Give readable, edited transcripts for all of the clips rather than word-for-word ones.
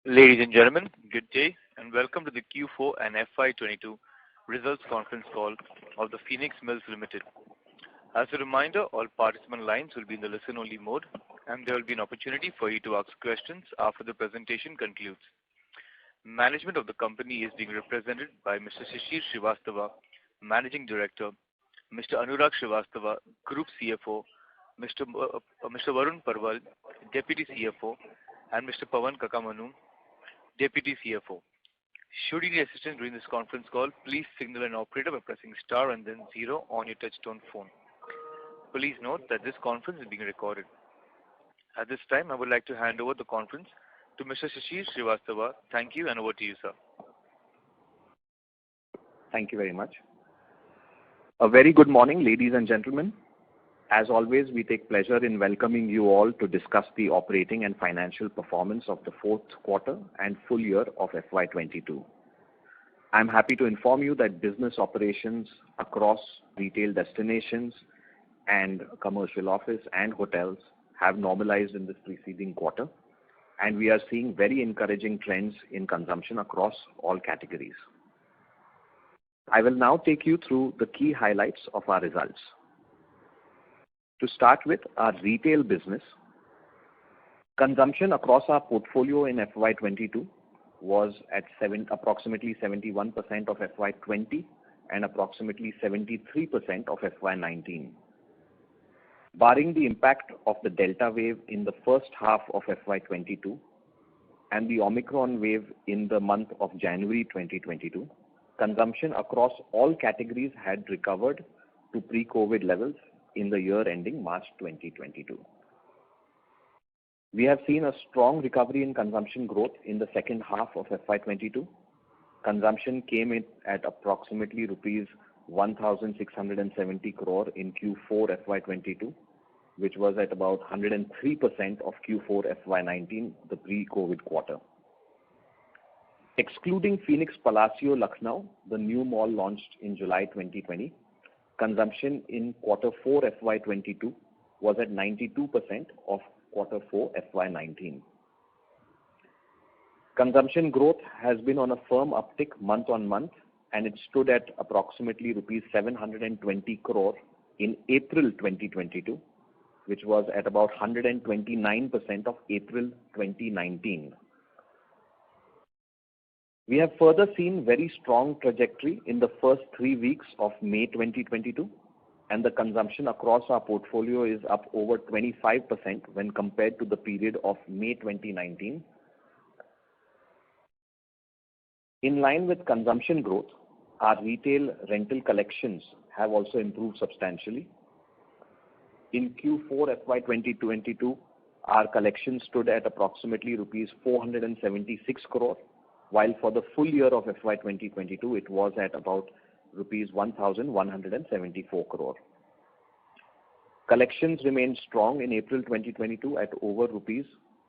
Ladies and gentlemen, good day and welcome to the Q4 and FY22 results conference call of the Phoenix Mills Limited. As a reminder, all participant lines will be in the listen-only mode and there will be an opportunity for you to ask questions after the presentation concludes. Management of the company is being represented by Mr. Shishir Srivastava, Managing Director, Mr. Anurag Srivastava, Group CFO, Mr. Varun Parwal, Deputy CFO, and Mr. Pawan Kakamanu, Deputy CFO. Should you need assistance during this conference call, please signal an operator by pressing star and then 0 on your touchtone phone. Please note that this conference is being recorded. At this time, I would like to hand over the conference to Mr. Shishir Srivastava. Thank you and over to you, sir. Thank you very much. A very good morning, ladies and gentlemen. As always, we take pleasure in welcoming you all to discuss the operating and financial performance of the fourth quarter and full year of FY22. I'm happy to inform you that business operations across retail destinations and commercial office and hotels have normalized in this preceding quarter, and we are seeing very encouraging trends in consumption across all categories. I will now take you through the key highlights of our results. To start with, our retail business, consumption across our portfolio in FY22 was at approximately 71% of FY20 and approximately 73% of FY19. Barring the impact of the Delta wave in the first half of FY22 and the Omicron wave in the month of January 2022, consumption across all categories had recovered to pre-COVID levels in the year ending March 2022. We have seen a strong recovery in consumption growth in the second half of FY22. Consumption came in at approximately rupees 1,670 crore in Q4 FY22, which was at about 103% of Q4 FY19, the pre-COVID quarter. Excluding Phoenix Palacio Lucknow, the new mall launched in July 2020, consumption in quarter 4 FY22 was at 92% of quarter 4 FY19. Consumption growth has been on a firm uptick month on month, and it stood at approximately rupees 720 crore in April 2022, which was at about 129% of April 2019. We have further seen very strong trajectory in the first 3 weeks of May 2022, and the consumption across our portfolio is up over 25% when compared to the period of May 2019. In line with consumption growth, our retail rental collections have also improved substantially. In Q4 FY 2022, our collections stood at approximately rupees 476 crore, while for the full year of FY 2022, it was at about rupees 1,174 crore. Collections remained strong in April 2022 at over rupees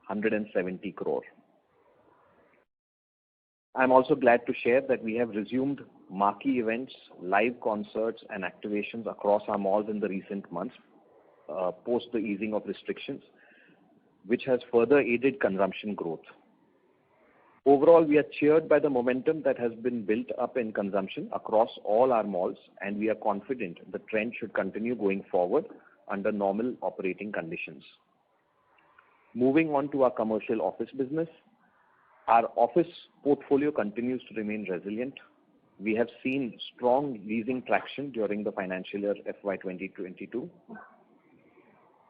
170 crore. I'm also glad to share that we have resumed marquee events, live concerts and activations across our malls in the recent months, post the easing of restrictions, which has further aided consumption growth. Overall, we are cheered by the momentum that has been built up in consumption across all our malls, and we are confident the trend should continue going forward under normal operating conditions. Moving on to our commercial office business, our office portfolio continues to remain resilient. We have seen strong leasing traction during the financial year FY 2022,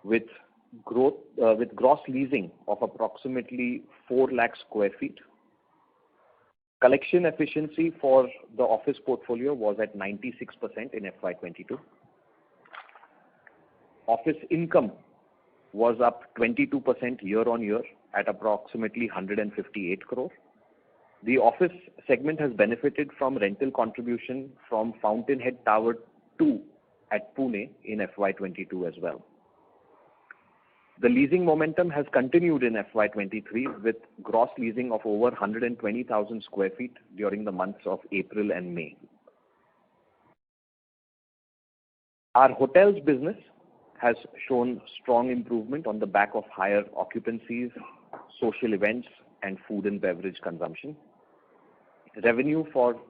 with gross leasing of approximately 4 lakh square feet. Collection efficiency for the office portfolio was at 96% in FY22. Office income was up 22% year on year at approximately 158 crore. The office segment has benefited from rental contribution from Fountainhead Tower 2 at Pune in FY22 as well. The leasing momentum has continued in FY23 with gross leasing of over 120,000 square feet during the months of April and May. Our hotels business has shown strong improvement on the back of higher occupancies, social events and food and beverage consumption. Revenue for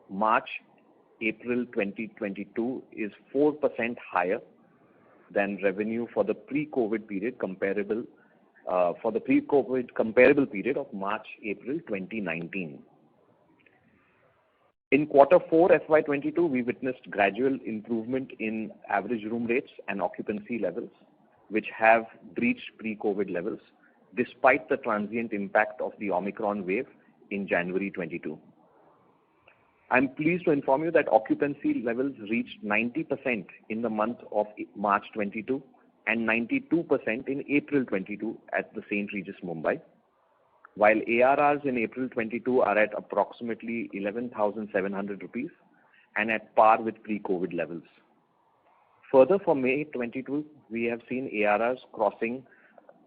March-April 2022 is 4% higher than revenue for the pre-COVID period comparable period of March-April 2019. In quarter 4 FY22, we witnessed gradual improvement in average room rates and occupancy levels, which have breached pre-COVID levels, despite the transient impact of the Omicron wave in January 22. I'm pleased to inform you that occupancy levels reached 90% in the month of March 22 and 92% in April 22 at the St. Regis Mumbai, while ARRs in April 22 are at approximately 11,700 rupees and at par with pre-COVID levels. Further, for May 22, we have seen ARRs crossing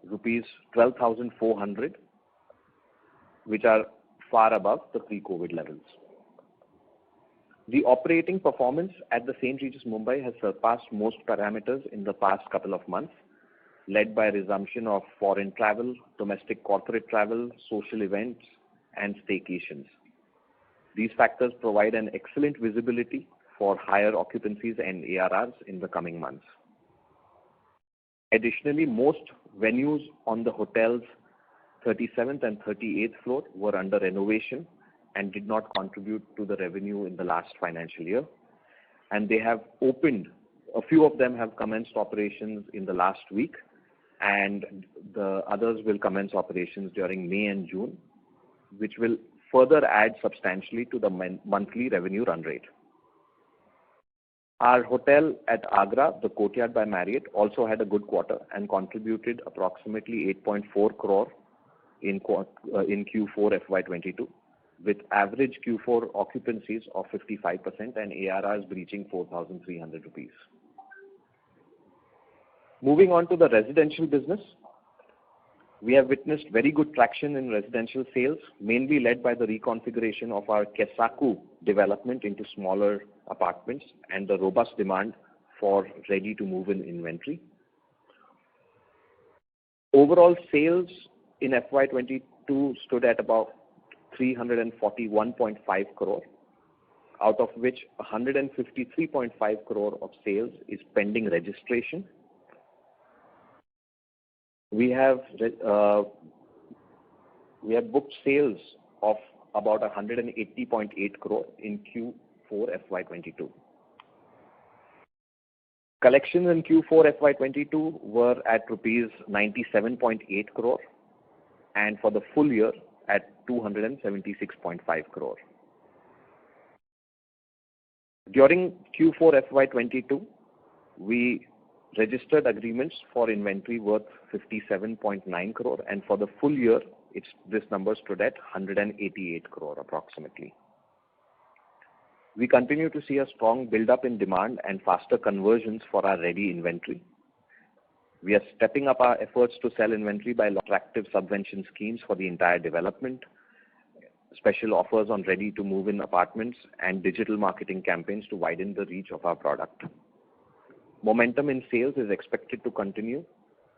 rupees 12,400, which are far above the pre-COVID levels. The operating performance at the St. Regis Mumbai has surpassed most parameters in the past couple of months, led by resumption of foreign travel, domestic corporate travel, social events, and staycations. These factors provide an excellent visibility for higher occupancies and ARRs in the coming months. Additionally, most venues on the hotel's 37th and 38th floor were under renovation and did not contribute to the revenue in the last financial year. And they have opened, a few of them have commenced operations in the last week, and the others will commence operations during May and June, which will further add substantially to the monthly revenue run rate. Our hotel at Agra, the Courtyard by Marriott, also had a good quarter and contributed approximately 8.4 crore in Q4 FY22, with average Q4 occupancies of 55% and ARRs breaching 4,300 rupees. Moving on to the residential business, we have witnessed very good traction in residential sales, mainly led by the reconfiguration of our Kesaku development into smaller apartments and the robust demand for ready-to-move-in inventory. Overall sales in FY22 stood at about 341.5 crore, out of which 153.5 crore of sales is pending registration. We have booked sales of about 180.8 crore in Q4 FY22. Collections in Q4 FY22 were at rupees 97.8 crore and for the full year at 276.5 crore. During Q4 FY22, we registered agreements for inventory worth 57.9 crore, and for the full year, this number stood at 188 crore approximately. We continue to see a strong build-up in demand and faster conversions for our ready inventory. We are stepping up our efforts to sell inventory by attractive subvention schemes for the entire development, special offers on ready-to-move-in apartments, and digital marketing campaigns to widen the reach of our product. Momentum in sales is expected to continue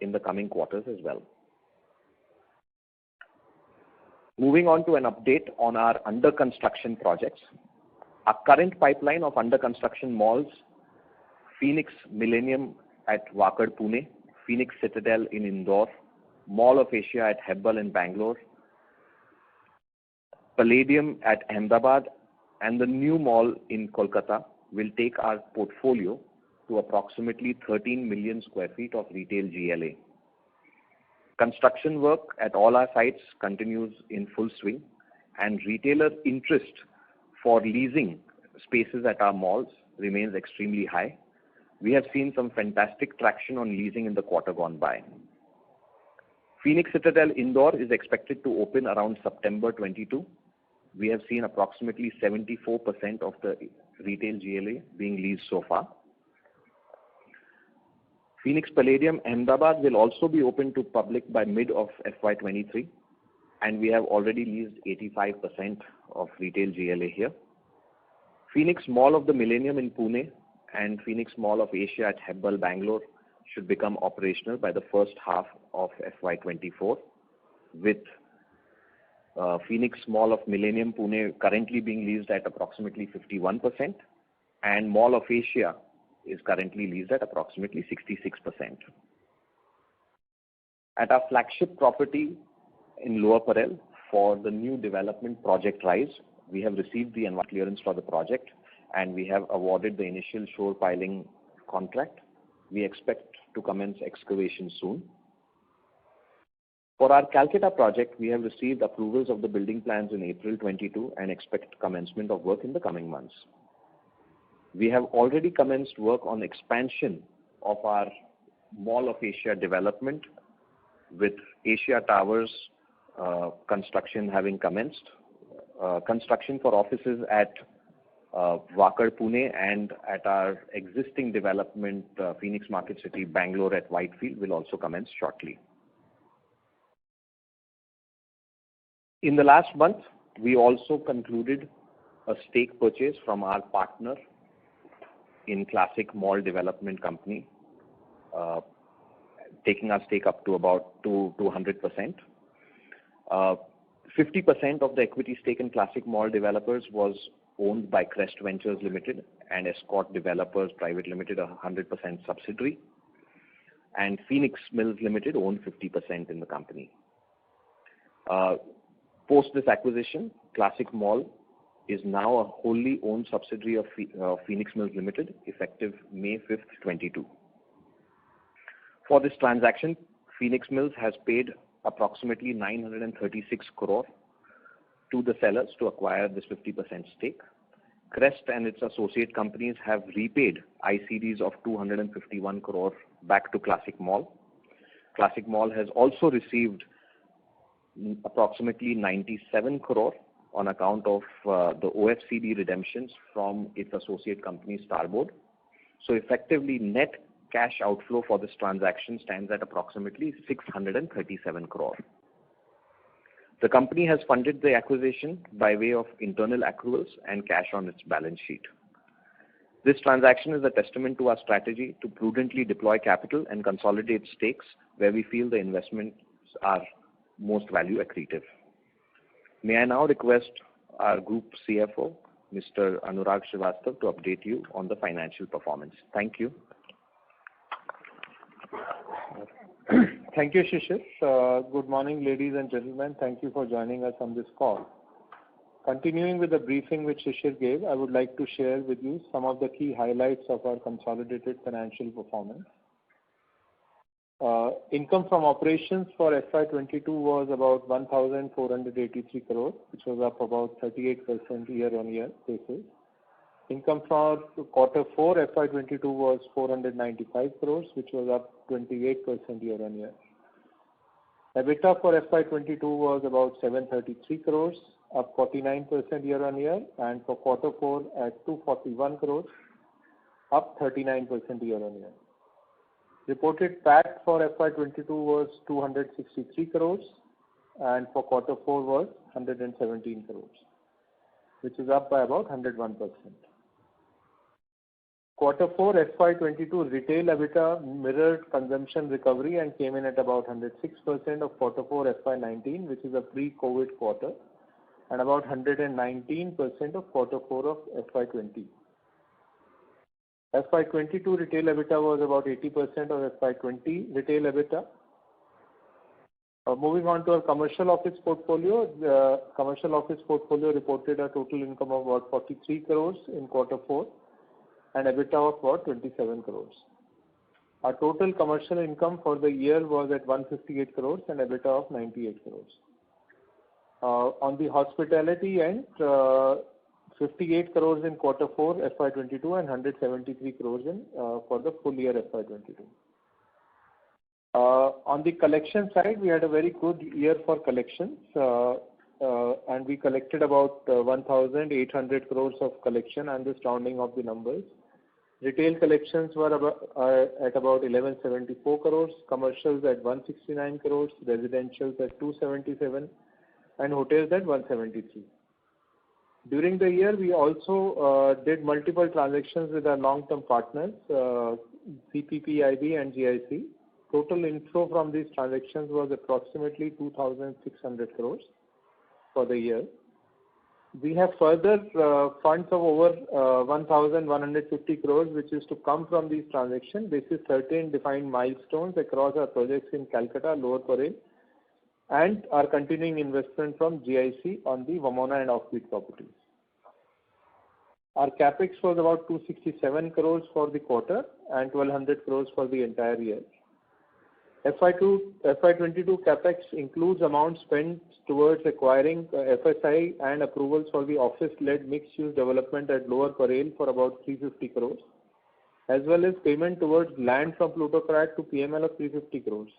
in the coming quarters as well. Moving on to an update on our under construction projects. Our current pipeline of under construction malls: Phoenix Millennium at Wakad, Pune, Phoenix Citadel in Indore, Mall of Asia at Hebbal in Bangalore, Palladium at Ahmedabad, and the new mall in Kolkata will take our portfolio to approximately 13 million square feet of retail GLA. Construction work at all our sites continues in full swing, and retailer interest for leasing spaces at our malls remains extremely high. We have seen some fantastic traction on leasing in the quarter gone by. Phoenix Citadel Indore is expected to open around September 22. We have seen approximately 74% of the retail GLA being leased so far. Phoenix Palladium Ahmedabad will also be open to public by mid of FY23, and we have already leased 85% of retail GLA here. Phoenix Mall of the Millennium in Pune and Phoenix Mall of Asia at Hebbal, Bangalore should become operational by the first half of FY24, with Phoenix Mall of Millennium, Pune, currently being leased at approximately 51%, and Mall of Asia is currently leased at approximately 66%. At our flagship property in Lower Parel, for the new development Project Rise, we have received the environmental clearance for the project, and we have awarded the initial shore piling contract. We expect to commence excavation soon. For our Calcutta project, we have received approvals of the building plans in April 22 and expect commencement of work in the coming months. We have already commenced work on expansion of our Mall of Asia development, with Asia Towers construction having commenced. Construction for offices at Wakad, Pune, and at our existing development, Phoenix Market City, Bangalore at Whitefield, will also commence shortly. In the last month, we also concluded a stake purchase from our partner in Classic Mall Development Company, taking our stake up to about 200%. 50% of the equity stake in Classic Mall Developers was owned by Crest Ventures Limited and Escort Developers Private Limited, a 100% subsidiary, and Phoenix Mills Limited owned 50% in the company. Post this acquisition, Classic Mall is now a wholly owned subsidiary of Phoenix Mills Limited, effective May 5th, 22. For this transaction, Phoenix Mills has paid approximately 936 crore to the sellers to acquire this 50% stake. Crest and its associate companies have repaid ICDs of 251 crore back to Classic Mall. Classic Mall has also received approximately 97 crore on account of the OFCD redemptions from its associate company Starboard. So effectively, net cash outflow for this transaction stands at approximately 637 crore. The company has funded the acquisition by way of internal accruals and cash on its balance sheet. This transaction is a testament to our strategy to prudently deploy capital and consolidate stakes where we feel the investments are most value accretive. May I now request our Group CFO, Mr. Anurag Srivastava, to update you on the financial performance. Thank you. Thank you, Shishir. Good morning, ladies and gentlemen. Thank you for joining us on this call. Continuing with the briefing which Shishir gave, I would like to share with you some of the key highlights of our consolidated financial performance. Income from operations for FY22 was about 1,483 crore, which was up about 38% year-on-year basis. Income for quarter 4 FY22 was 495 crores, which was up 28% year-on-year. EBITDA for FY22 was about 733 crores, up 49% year-on-year, and for quarter 4 at 241 crores, up 39% year-on-year. Reported PAT for FY22 was 263 crores, and for quarter 4 was 117 crores, which is up by about 101%. Quarter 4 FY22 retail EBITDA mirrored consumption recovery and came in at about 106% of quarter 4 FY19, which is a pre-COVID quarter, and about 119% of quarter 4 of FY20. FY22 retail EBITDA was about 80% of FY20 retail EBITDA. Moving on to our commercial office portfolio, the commercial office portfolio reported a total income of about 43 crores in quarter 4 and EBITDA of about 27 crores. Our total commercial income for the year was at 158 crores and EBITDA of 98 crores. On the hospitality end, 58 crores in quarter 4 FY22 and 173 crores for the full year FY22. On the collection side, we had a very good year for collections, and we collected about 1,800 crores of collection, and this rounding of the numbers. Retail collections were at about 1174 crores, commercials at 169 crores, residentials at 277, and hotels at 173. During the year, we also did multiple transactions with our long-term partners, CPPIB and GIC. Total inflow from these transactions was approximately 2,600 crores. for the year. We have further funds of over 1,150 crores, which is to come from these transactions. This is certain defined milestones across our projects in Calcutta, Lower Parel, and our continuing investment from GIC on the Vamona and Offbeat properties. Our capex was about 267 crores for the quarter and 1,200 crores for the entire year. FY22 capex includes amounts spent towards acquiring FSI and approvals for the office-led mixed-use development at Lower Parel for about 350 crores, as well as payment towards land from Plutocrat to PML of 350 crores.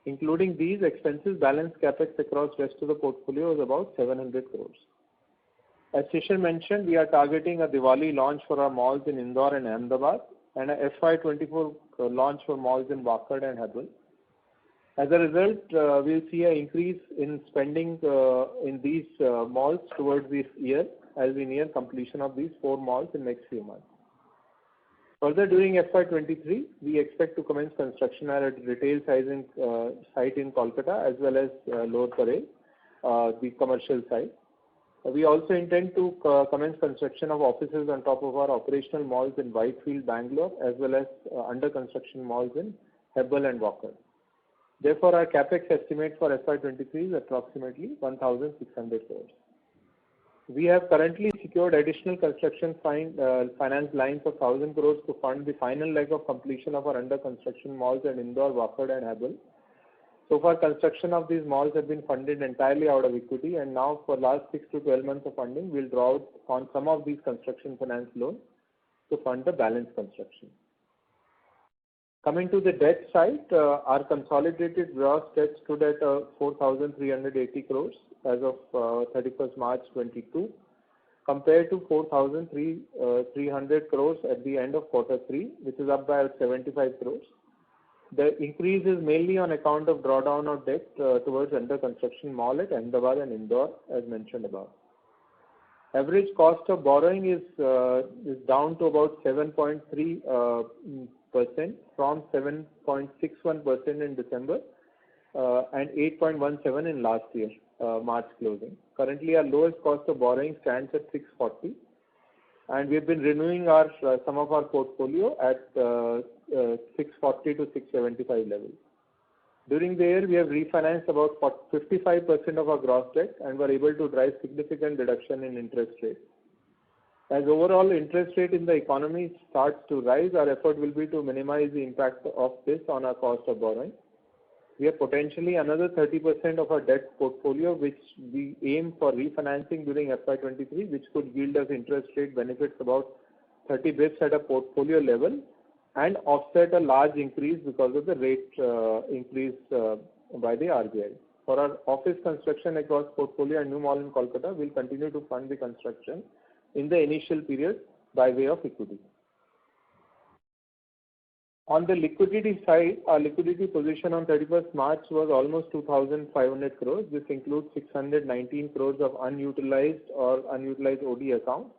Including these expenses, balance capex across rest of the portfolio is about 700 crores. As Shishir mentioned, we are targeting a Diwali launch for our malls in Indore and Ahmedabad, and a FY24 launch for malls in Wakad and Hebbal. As a result, we'll see an increase in spending in these malls towards this year as we near completion of these 4 malls in next few months. Further, during FY23, we expect to commence construction at a retail site in Kolkata as well as Lower Parel, the commercial site. We also intend to commence construction of offices on top of our operational malls in Whitefield, Bangalore, as well as under construction malls in Hebbal and Wakad. Therefore, our capex estimate for FY23 is approximately 1,600 crores. We have currently secured additional construction finance lines of 1,000 crores to fund the final leg of completion of our under construction malls at Indore, Wakad and Hebbal. So far, construction of these malls have been funded entirely out of equity, and now for last 6 to 12 months of funding, we'll draw out on some of these construction finance loans to fund the balance construction. Coming to the debt side, our consolidated gross debt stood at 4,380 crores as of 31st March 22, compared to 4,300 crores at the end of quarter 3, which is up by 75 crores. The increase is mainly on account of drawdown of debt towards under construction mall at Ahmedabad and Indore, as mentioned above. Average cost of borrowing is down to about 7.3% from 7.61% in December and 8.17% in last year, March closing. Currently, our lowest cost of borrowing stands at 640, and we have been renewing some of our portfolio at 640 to 675 level. During the year, we have refinanced about 55% of our gross debt and were able to drive significant reduction in interest rates. As overall interest rate in the economy starts to rise, our effort will be to minimize the impact of this on our cost of borrowing. We have potentially another 30% of our debt portfolio which we aim for refinancing during FY23, which could yield us interest rate benefits about 30 bps at a portfolio level and offset a large increase because of the rate increase by the RBI. For our office construction across portfolio and new mall in Kolkata, we'll continue to fund the construction in the initial period by way of equity. On the liquidity side, our liquidity position on 31st March was almost 2,500 crores. This includes 619 crores of unutilized OD accounts.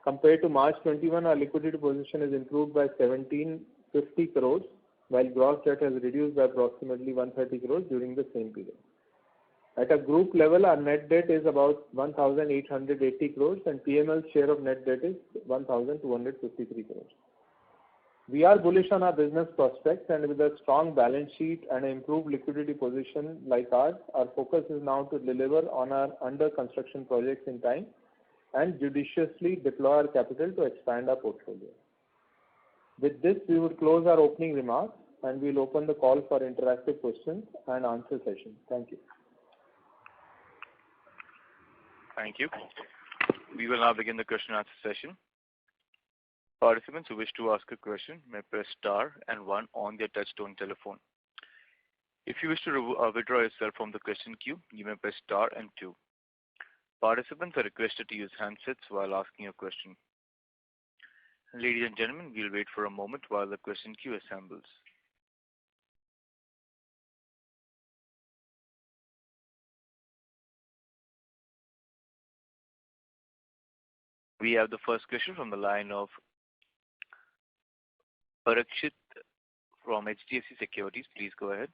Compared to March 21, our liquidity position is improved by 1,750 crores, while gross debt has reduced by approximately 130 crores during the same period. At a group level, our net debt is about 1,880 crores and PML's share of net debt is 1,253 crores. We are bullish on our business prospects, and with a strong balance sheet and an improved liquidity position like ours, our focus is now to deliver on our under construction projects in time and judiciously deploy our capital to expand our portfolio. With this, we would close our opening remarks and we'll open the call for interactive questions and answer session. Thank you. Thank you. We will now begin the question and answer session. Participants who wish to ask a question may press star and 1 on their touchtone telephone. If you wish to withdraw yourself from the question queue, you may press star and 2. Participants are requested to use handsets while asking a question. Ladies and gentlemen, we'll wait for a moment while the question queue assembles. We have the first question from the line of Parikshit from HDFC Securities. Please go ahead.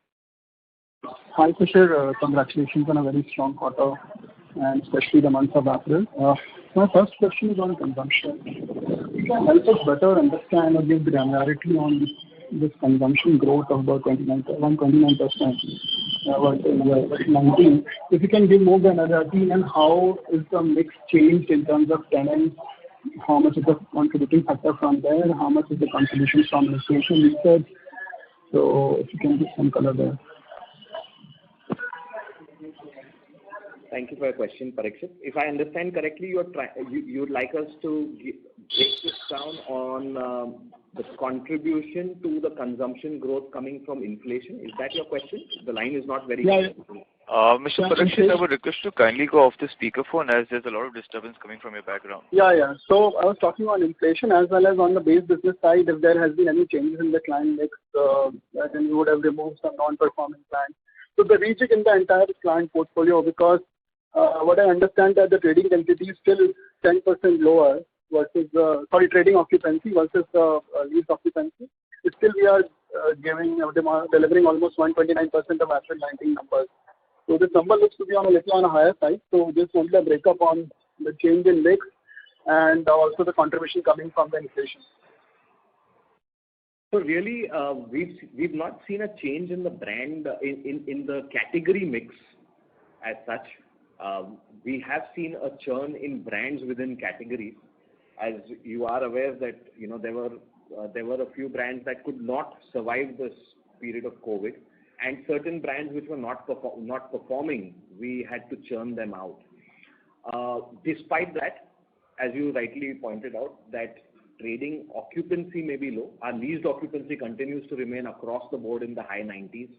Hi, Kushal. Congratulations on a very strong quarter, and especially the month of April. My first question is on consumption. You can help us better understand or give granularity on this consumption growth of about 29% versus 19. If you can give more granularity, and how is the mix changed in terms of tenants? How much is the contributing factor from there? How much is the contribution from inflation research? So if you can give some color there. Thank you for your question, Parikshit. If I understand correctly, you would like us to break this down on the contribution to the consumption growth coming from inflation. Is that your question? The line is not very clear. Mr. Parikshit, I would request you to kindly go off the speakerphone, as there's a lot of disturbance coming from your background. So I was talking on inflation as well as on the base business side. If there has been any changes in the client mix, then you would have removed some non-performing clients. So the rejig in the entire client portfolio, because what I understand that the trading density is still 10% lower versus trading occupancy versus lease occupancy. Still we are delivering almost 129% of April 19 numbers. So this number looks to be on a higher side. So just wanted a breakup on the change in mix and also the contribution coming from the inflation. So really, we've not seen a change in the brand in the category mix as such. We have seen a churn in brands within categories. As you are aware that there were a few brands that could not survive this period of COVID, and certain brands which were not performing, we had to churn them out. Despite that, as you rightly pointed out, that trading occupancy may be low. Our leased occupancy continues to remain across the board in the high 90s.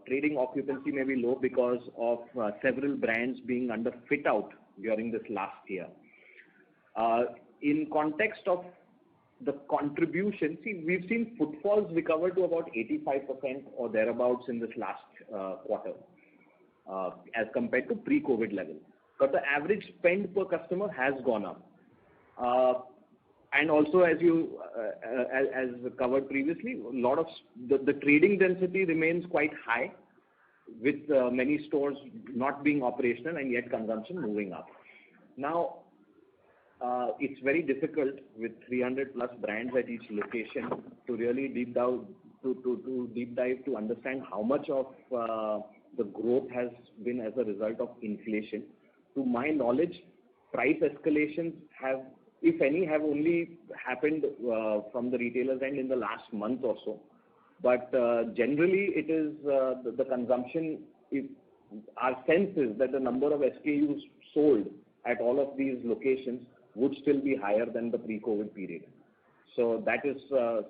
Trading occupancy may be low because of several brands being under fit out during this last year. In context of the contribution, we've seen footfalls recover to about 85% or thereabouts in this last quarter as compared to pre-COVID level. But the average spend per customer has gone up. And also, as covered previously, a lot of the trading density remains quite high, with many stores not being operational and yet consumption moving up. Now, it's very difficult with 300 plus brands at each location to really deep dive to understand how much of the growth has been as a result of inflation. To my knowledge, price escalations have, if any, have only happened from the retailers end in the last month or so. But generally, it is the consumption. Our sense is that the number of SKUs sold at all of these locations would still be higher than the pre-COVID period. So that is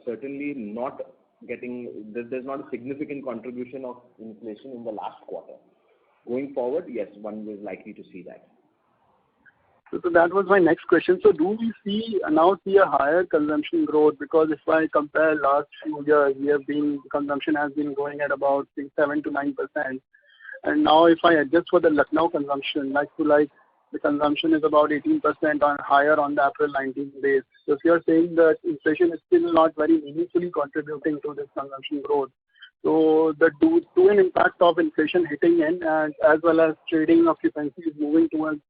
certainly not there's not a significant contribution of inflation in the last quarter. Going forward, yes, one is likely to see that. So that was my next question. So do we now see a higher consumption growth? Because if I compare last few years, consumption has been going at about 7 to 9%. And now if I adjust for the Lucknow consumption, the consumption is about 18% higher on the April 19 base. So if you're saying that inflation is still not very meaningfully contributing to this consumption growth, so the two-in impact of inflation hitting in, and as well as trading occupancies moving towards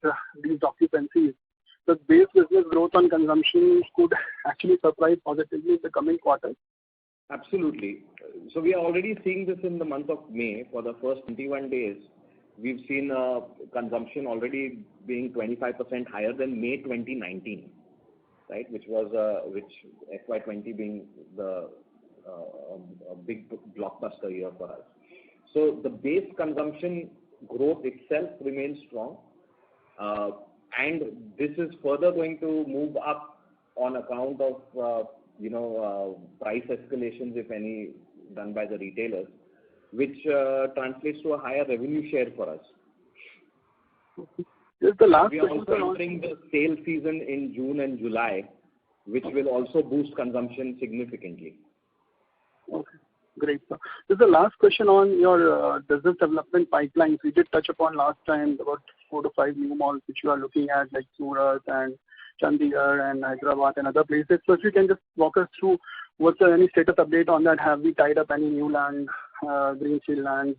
these occupancies, the base business growth on consumption could actually surprise positively in the coming quarters. Absolutely. So we are already seeing this in the month of May. For the first 21 days, we've seen consumption already being 25% higher than May 2019, right? Which FY20 being a big blockbuster year for us. So the base consumption growth itself remains strong, and this is further going to move up on account of price escalations, if any, done by the retailers, which translates to a higher revenue share for us. We are also entering the sale season in June and July, which will also boost consumption significantly. Okay, great. This is the last question on your business development pipelines. We did touch upon last time about 4 to 5 new malls which you are looking at, like Surat and Chandigarh and Hyderabad and other places. So if you can just walk us through what's any status update on that? Have we tied up any new land? greenfield land?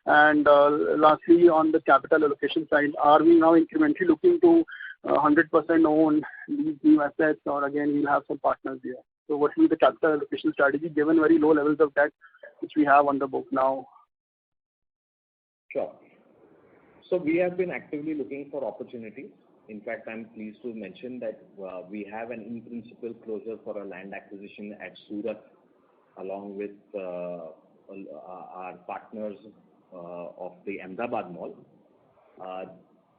And lastly, on the capital allocation side, are we now incrementally looking to 100% own these new assets, or again we'll have some partners here? So what will be the capital allocation strategy given very low levels of debt which we have on the book now? Sure. So we have been actively looking for opportunities. In fact, I'm pleased to mention that we have an in-principle closure for a land acquisition at Surat, along with our partners of the Ahmedabad Mall.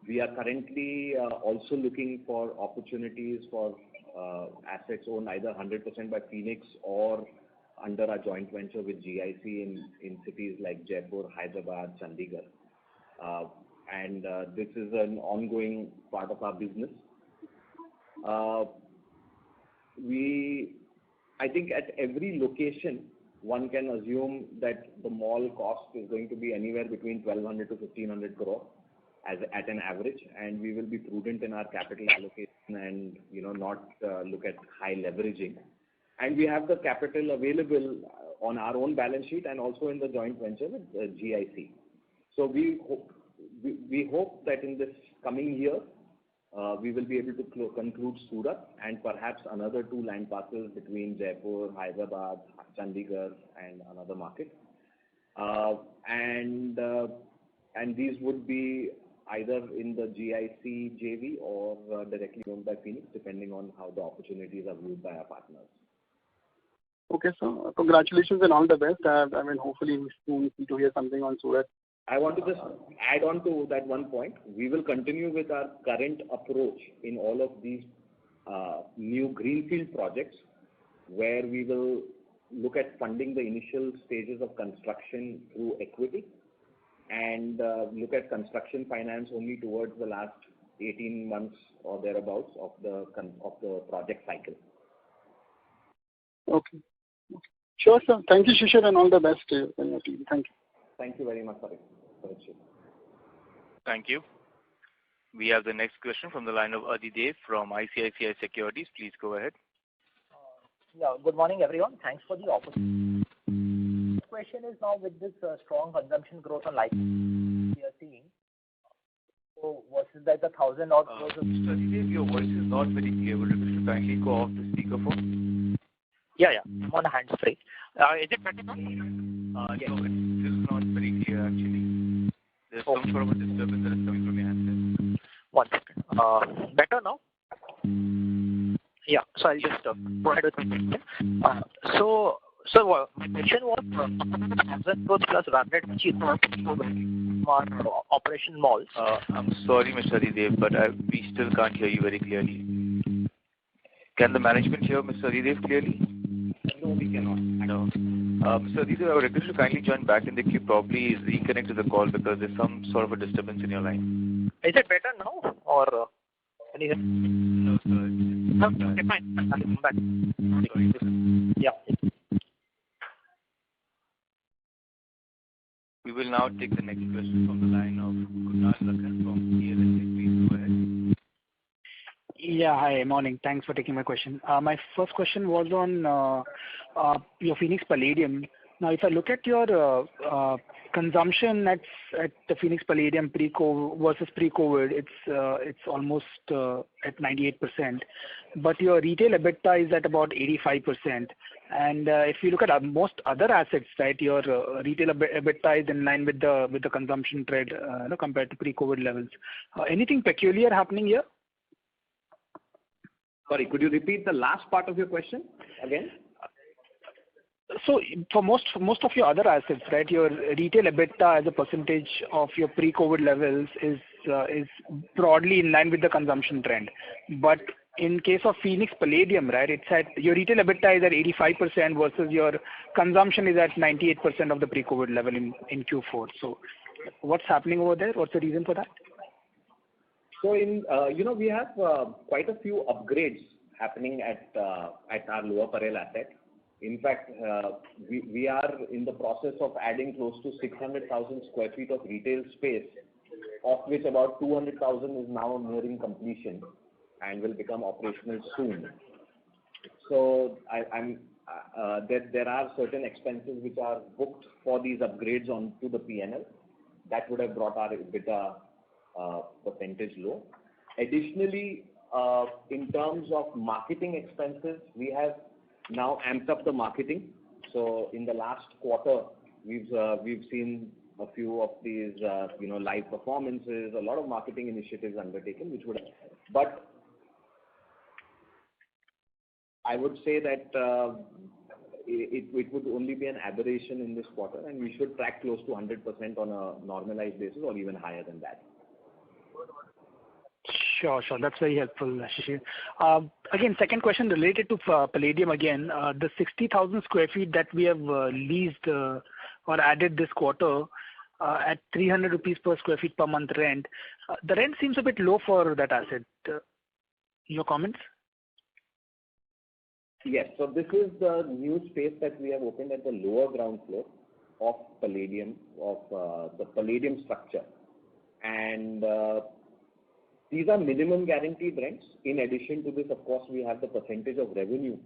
We are currently also looking for opportunities for assets owned either 100% by Phoenix or under a joint venture with GIC in cities like Jaipur, Hyderabad, Chandigarh. And this is an ongoing part of our business. I think at every location, one can assume that the mall cost is going to be anywhere between 1,200 to 1,500 crore at an average, and we will be prudent in our capital allocation and not look at high leveraging. And we have the capital available on our own balance sheet and also in the joint venture with GIC. So we hope that in this coming year, we will be able to conclude Surat and perhaps another 2 land parcels between Jaipur, Hyderabad, Chandigarh, and another market. And these would be either in the GIC JV or directly owned by Phoenix, depending on how the opportunities are viewed by our partners. Okay, so congratulations and all the best. I mean, hopefully we soon see to hear something on Surat. I want to just add on to that one point. We will continue with our current approach in all of these new greenfield projects, where we will look at funding the initial stages of construction through equity and look at construction finance only towards the last 18 months or thereabouts of the project cycle. Okay. Sure, sir. Thank you, Shishir, and all the best to you and your team. Thank you. Thank you very much, Farid. Thank you. We have the next question from the line of Adidev from ICICI Securities. Please go ahead. Good morning, everyone. Thanks for the opportunity. The question is now with this strong consumption growth on life we are seeing. So versus that the 1,000 odd crores of... Mr. Adidev, your voice is not very clear. Would you kindly go off the speakerphone? Yeah. I'm on a hands-free. Is it better now? No, it's not very clear actually. There's some sort of a disturbance that is coming from your handset. 1 second. Better now? Yeah, so I'll just go ahead with my question. So my question was, 1,000 crores plus run rate which is our operation malls. I'm sorry, Mr. Adidev, but we still can't hear you very clearly. Can the management hear Mr. Adidev clearly? No, we cannot. No. Mr. Adidev, I would request you to kindly join back in the queue. Probably reconnect to the call because there's some sort of a disturbance in your line. Is it better now, or can you hear? No, sir. Okay, fine. I'll come back. Sorry. Yeah. We will now take the next question from the line of Kunal Lakhan from CLSA. Please go ahead. Yeah, hi, morning. Thanks for taking my question. My first question was on your Phoenix Palladium. Now, if I look at your consumption at the Phoenix Palladium pre-COVID versus pre-COVID, it's almost at 98%, but your retail EBITDA is at about 85%. And if you look at most other assets, right, your retail EBITDA is in line with the consumption trend compared to pre-COVID levels. Anything peculiar happening here? Sorry, could you repeat the last part of your question again? So for most of your other assets, right, your retail EBITDA as a percentage of your pre-COVID levels is broadly in line with the consumption trend. But in case of Phoenix Palladium, right, it's at your retail EBITDA is at 85% versus your consumption is at 98% of the pre-COVID level in Q4. So what's happening over there? What's the reason for that? So we have quite a few upgrades happening at our Lower Parel asset. In fact, we are in the process of adding close to 600,000 square feet of retail space, of which about 200,000 is now nearing completion and will become operational soon. So there are certain expenses which are booked for these upgrades onto the P&L. That would have brought our EBITDA percentage low. Additionally, in terms of marketing expenses, we have now amped up the marketing. So in the last quarter, we've seen a few of these live performances, a lot of marketing initiatives undertaken, which would. But I would say that it would only be an aberration in this quarter, and we should track close to 100% on a normalized basis, or even higher than that. Sure. That's very helpful, Shishir. Again, second question related to Palladium again. The 60,000 square feet that we have leased or added this quarter at 300 rupees per square feet per month rent. The rent seems a bit low for that asset. Your comments? Yes. So this is the new space that we have opened at the lower ground floor of Palladium, of the Palladium structure. And these are minimum guaranteed rents. In addition to this, of course, we have the percentage of revenue.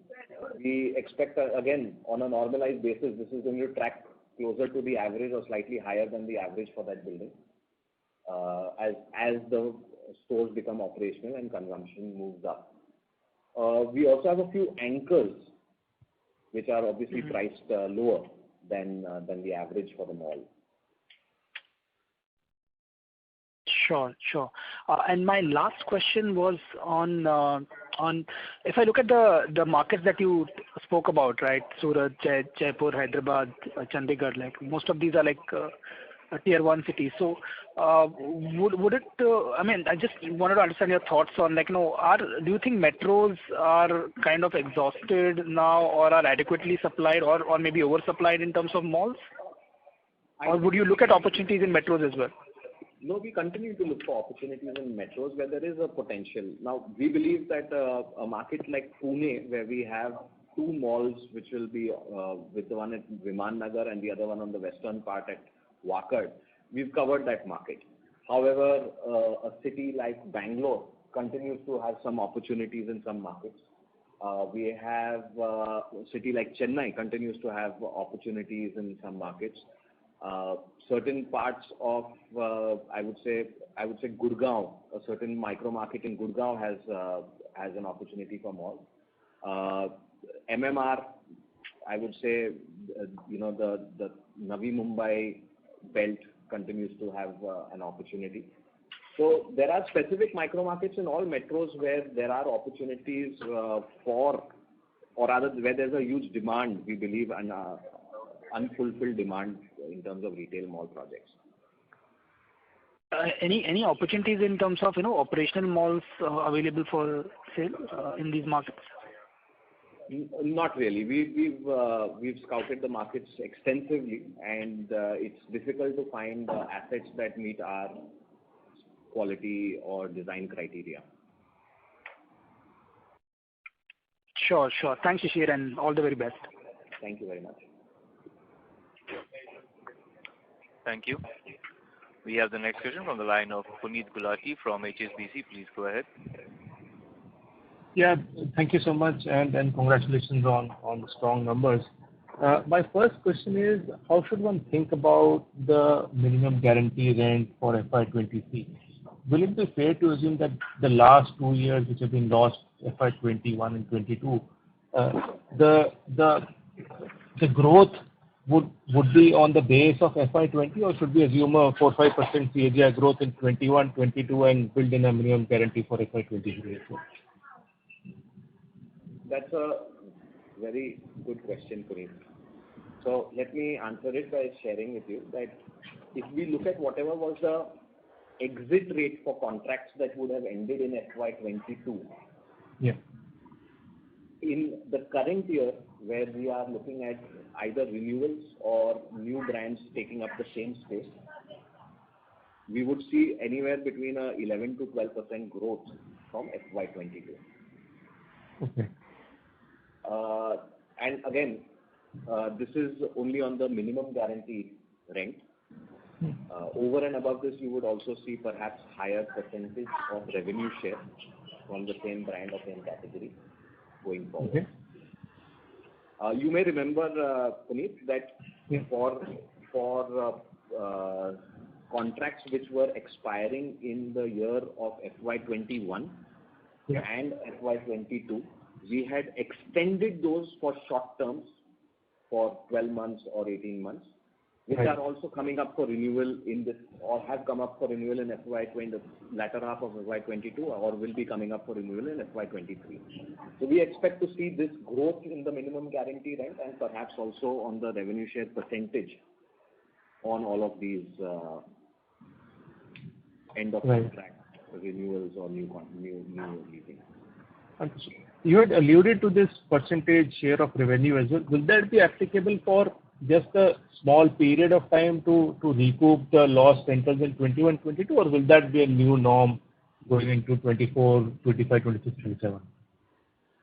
We expect, again, on a normalized basis, this is going to track closer to the average or slightly higher than the average for that building as the stores become operational and consumption moves up. We also have a few anchors which are obviously priced lower than the average for the mall. Sure. And my last question was on if I look at the markets that you spoke about, right? Surat, Jaipur, Hyderabad, Chandigarh, like most of these are like tier 1 cities. So would it? I just wanted to understand your thoughts on do you think metros are kind of exhausted now, or are adequately supplied, or maybe oversupplied in terms of malls? Or would you look at opportunities in metros as well? No, we continue to look for opportunities in metros where there is a potential. Now, we believe that a market like Pune, where we have two malls, which will be with the one at Viman Nagar and the other one on the western part at Wakad, we've covered that market. However, a city like Bangalore continues to have some opportunities in some markets. We have a city like Chennai continues to have opportunities in some markets. Certain parts of, I would say Gurgaon, a certain micro market in Gurgaon has an opportunity for malls. MMR, I would say, the Navi Mumbai belt continues to have an opportunity. So there are specific micro markets in all metros where there are opportunities or rather where there's a huge demand, we believe, and unfulfilled demand in terms of retail mall projects. Any opportunities in terms of operational malls available for sale in these markets? Not really. We've scouted the markets extensively, and it's difficult to find assets that meet our quality or design criteria. Sure. Thanks, Shishir, and all the very best. Thank you very much. Thank you. We have the next question from the line of Puneet Gulati from HSBC. Please go ahead. Yeah, thank you so much, and congratulations on the strong numbers. My first question is, how should one think about the minimum guarantee rent for FY23? Will it be fair to assume that the last 2 years, which have been lost, FY21 and 22, the growth would be on the base of FY20, or should we assume a 4-5% CAGR growth in 21, 22 and build in a minimum guarantee for FY23 as well? That's a very good question, Puneet. So let me answer it by sharing with you that if we look at whatever was the exit rate for contracts that would have ended in FY22, yeah. In the current year, where we are looking at either renewals or new brands taking up the same space, we would see anywhere between 11 to 12% growth from FY22. Okay. And again, this is only on the minimum guaranteed rent. Over and above this, you would also see perhaps higher percentage of revenue share from the same brand or same category going forward. You may remember, Puneet, that for contracts which were expiring in the year of FY21 and FY22, we had extended those for short terms for 12 months or 18 months, which are also coming up for renewal in this, or have come up for renewal in FY20, the latter half of FY22, or will be coming up for renewal in FY23. So we expect to see this growth in the minimum guarantee rent and perhaps also on the revenue share percentage on all of these end of contract renewals or new leasing. You had alluded to this percentage share of revenue as well. Will that be applicable for just a small period of time to recoup the lost rentals in 21-22, or will that be a new norm going into 24, 25, 26, 27?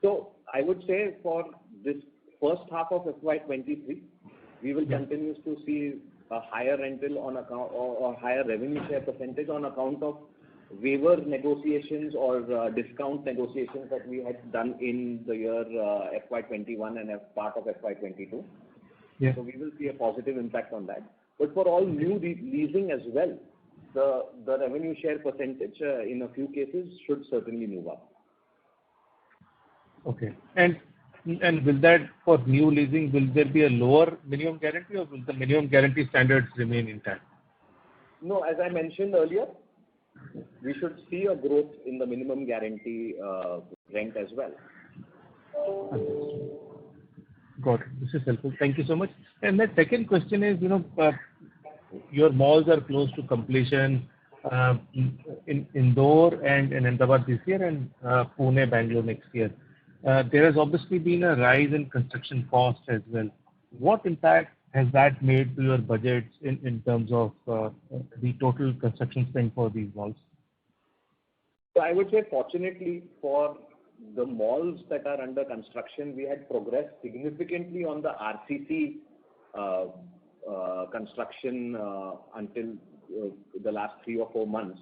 So I would say for this first half of FY23, we will continue to see a higher rental on account or higher revenue share percentage on account of waiver negotiations or discount negotiations that we had done in the year FY21 and as part of FY22. Yeah. So we will see a positive impact on that. But for all new leasing as well, the revenue share percentage in a few cases should certainly move up. Okay. And will that, for new leasing, will there be a lower minimum guarantee, or will the minimum guarantee standards remain intact? No, as I mentioned earlier, we should see a growth in the minimum guarantee rent as well. Got it. This is helpful. Thank you so much. And my second question is, your malls are close to completion in Indore and in Ahmedabad this year, and Pune, Bangalore next year. There has obviously been a rise in construction costs as well. What impact has that made to your budgets in terms of the total construction spend for these malls? So I would say, fortunately for the malls that are under construction, we had progressed significantly on the RCC construction until the last 3 or 4 months.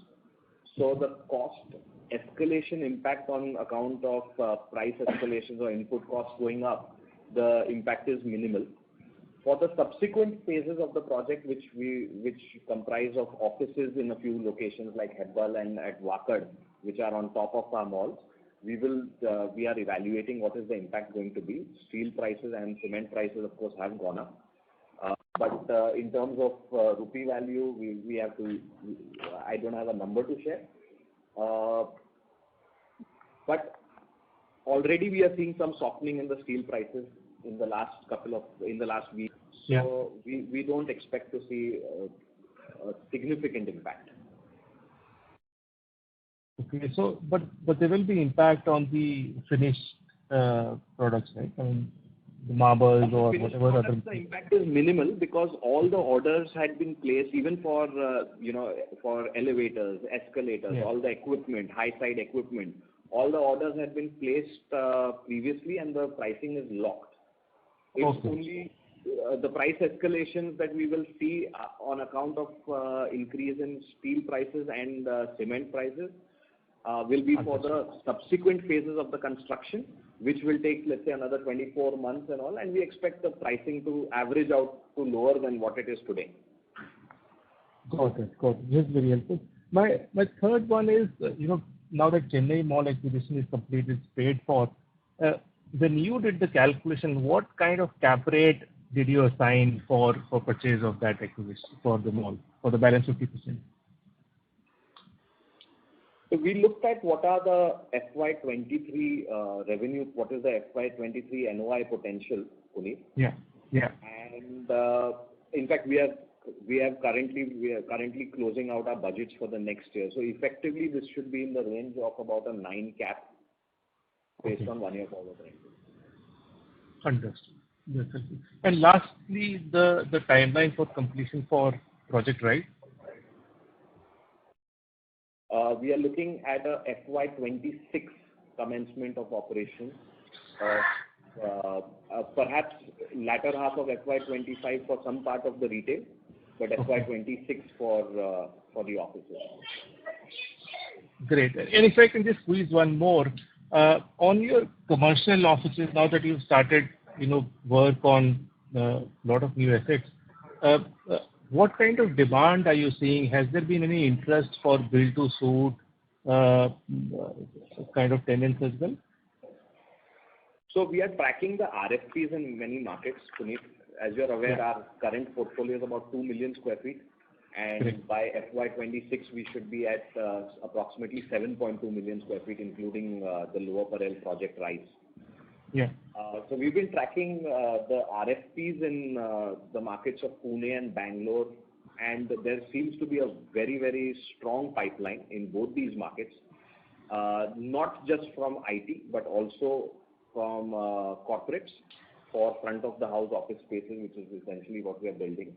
So the cost escalation impact on account of price escalations or input costs going up, the impact is minimal. For the subsequent phases of the project, which comprise of offices in a few locations like Hebbal and at Wakad, which are on top of our malls, we are evaluating what is the impact going to be. Steel prices and cement prices, of course, have gone up. But in terms of rupee value, we have to. I don't have a number to share. But already we are seeing some softening in the steel prices in the last week. Yeah. So we don't expect to see a significant impact. Okay. So, but there will be impact on the finished products, right? I mean, the marbles or whatever other. The impact is minimal because all the orders had been placed, even for for elevators, escalators, all the equipment, high side equipment. All the orders had been placed previously, and the pricing is locked. It's only the price escalations that we will see on account of increase in steel prices and cement prices will be for the subsequent phases of the construction, which will take, let's say, another 24 months and all, and we expect the pricing to average out to lower than what it is today. Got it. This is very helpful. My third one is, now that Chennai mall acquisition is completed, it's paid for, when you did the calculation, what kind of cap rate did you assign for purchase of that acquisition for the mall, for the balance 50%? So we looked at what are the FY23 revenue, what is the FY23 NOI potential, Puneet. Yeah. And in fact, we are currently closing out our budgets for the next year. So effectively, this should be in the range of about a 9 cap based on 1 year forward rent. Understood. That's helpful. And lastly, the timeline for completion for Project Rise. We are looking at a FY26 commencement of operations. Perhaps latter half of FY25 for some part of the retail, but FY26 for the offices. Great. And if I can just squeeze one more, on your commercial offices, now that you've started work on a lot of new assets. What kind of demand are you seeing? Has there been any interest for build-to-suit kind of tenants as well? So we are tracking the RFPs in many markets, Puneet. As you're aware, our current portfolio is about 2 million square feet. And by FY26, we should be at approximately 7.2 million square feet, including the Lower Parel project Rise. Yeah. So we've been tracking the RFPs in the markets of Pune and Bangalore, and there seems to be a very, very strong pipeline in both these markets, not just from IT, but also from corporates for front of the house office spaces, which is essentially what we are building.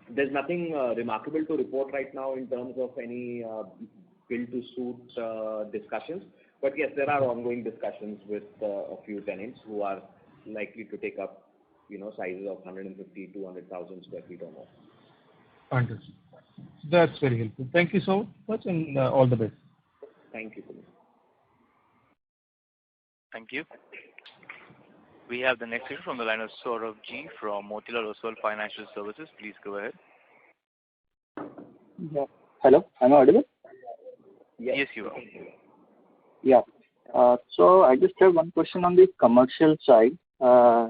There's nothing remarkable to report right now in terms of any build-to-suit discussions. But yes, there are ongoing discussions with a few tenants who are likely to take up, sizes of 150, 200,000 square feet or more. Understood. That's very helpful. Thank you so much, and all the best. Thank you, Puneet. Thank you. We have the next question from the line of Saurabh G from Motilal Oswal Financial Services. Please go ahead. Yeah. Hello, am I audible? Yes, you are. Yeah. So I just have one question on the commercial side.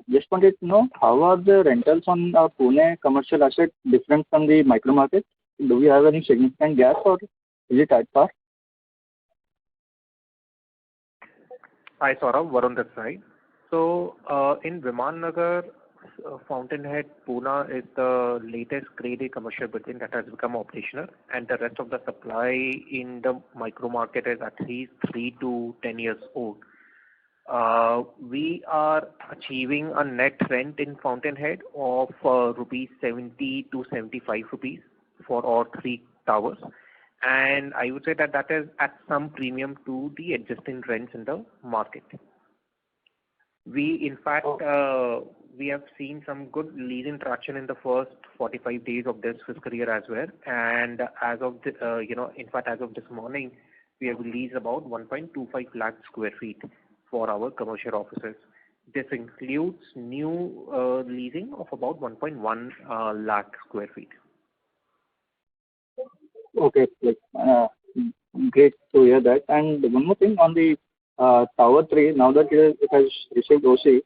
Just wanted to know how are the rentals on Pune commercial asset different from the micro market? Do we have any significant gap or is it at par? Hi, Saurabh, Varun this side. So in Viman Nagar, Fountainhead, Pune is the latest Grade A commercial building that has become operational, and the rest of the supply in the micro market is at least 3 to 10 years old. We are achieving a net rent in Fountainhead of rupees 70 to 75 rupees for all 3 towers, and I would say that that is at some premium to the existing rents in the market. We, in fact, we have seen some good leasing traction in the first 45 days of this fiscal year as well. And as of, in fact, as of this morning, we have leased about 1.25 lakh square feet for our commercial offices. This includes new leasing of about 1.1 lakh square feet. Okay, great to hear that. And one more thing on the Tower 3, now that it has received OC,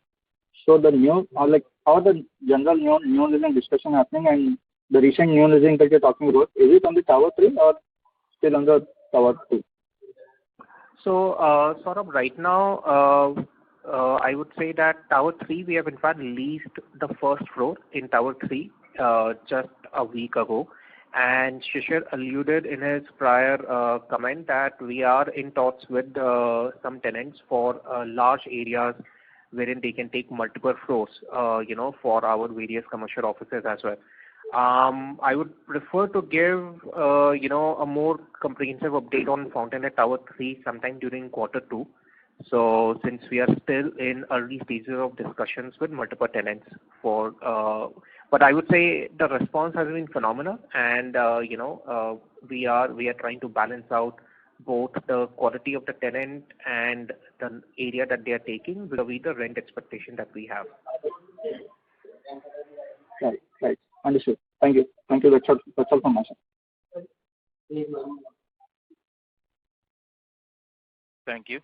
so the new, how are the general new leasing discussion happening, and the recent new leasing that you're talking about, is it on the Tower 3 or still on the Tower 2? So, sort of right now, I would say that Tower 3, we have in fact leased the first floor in Tower 3 just a week ago. And Shishir alluded in his prior comment that we are in talks with some tenants for large areas wherein they can take multiple floors, for our various commercial offices as well. I would prefer to give, a more comprehensive update on Fountainhead Tower 3 sometime during Q2. So since we are still in early stages of discussions with multiple tenants but I would say the response has been phenomenal, and we are trying to balance out both the quality of the tenant and the area that they are taking with the rent expectation that we have. Right. Understood. Thank you. That's all from my side. Thank you.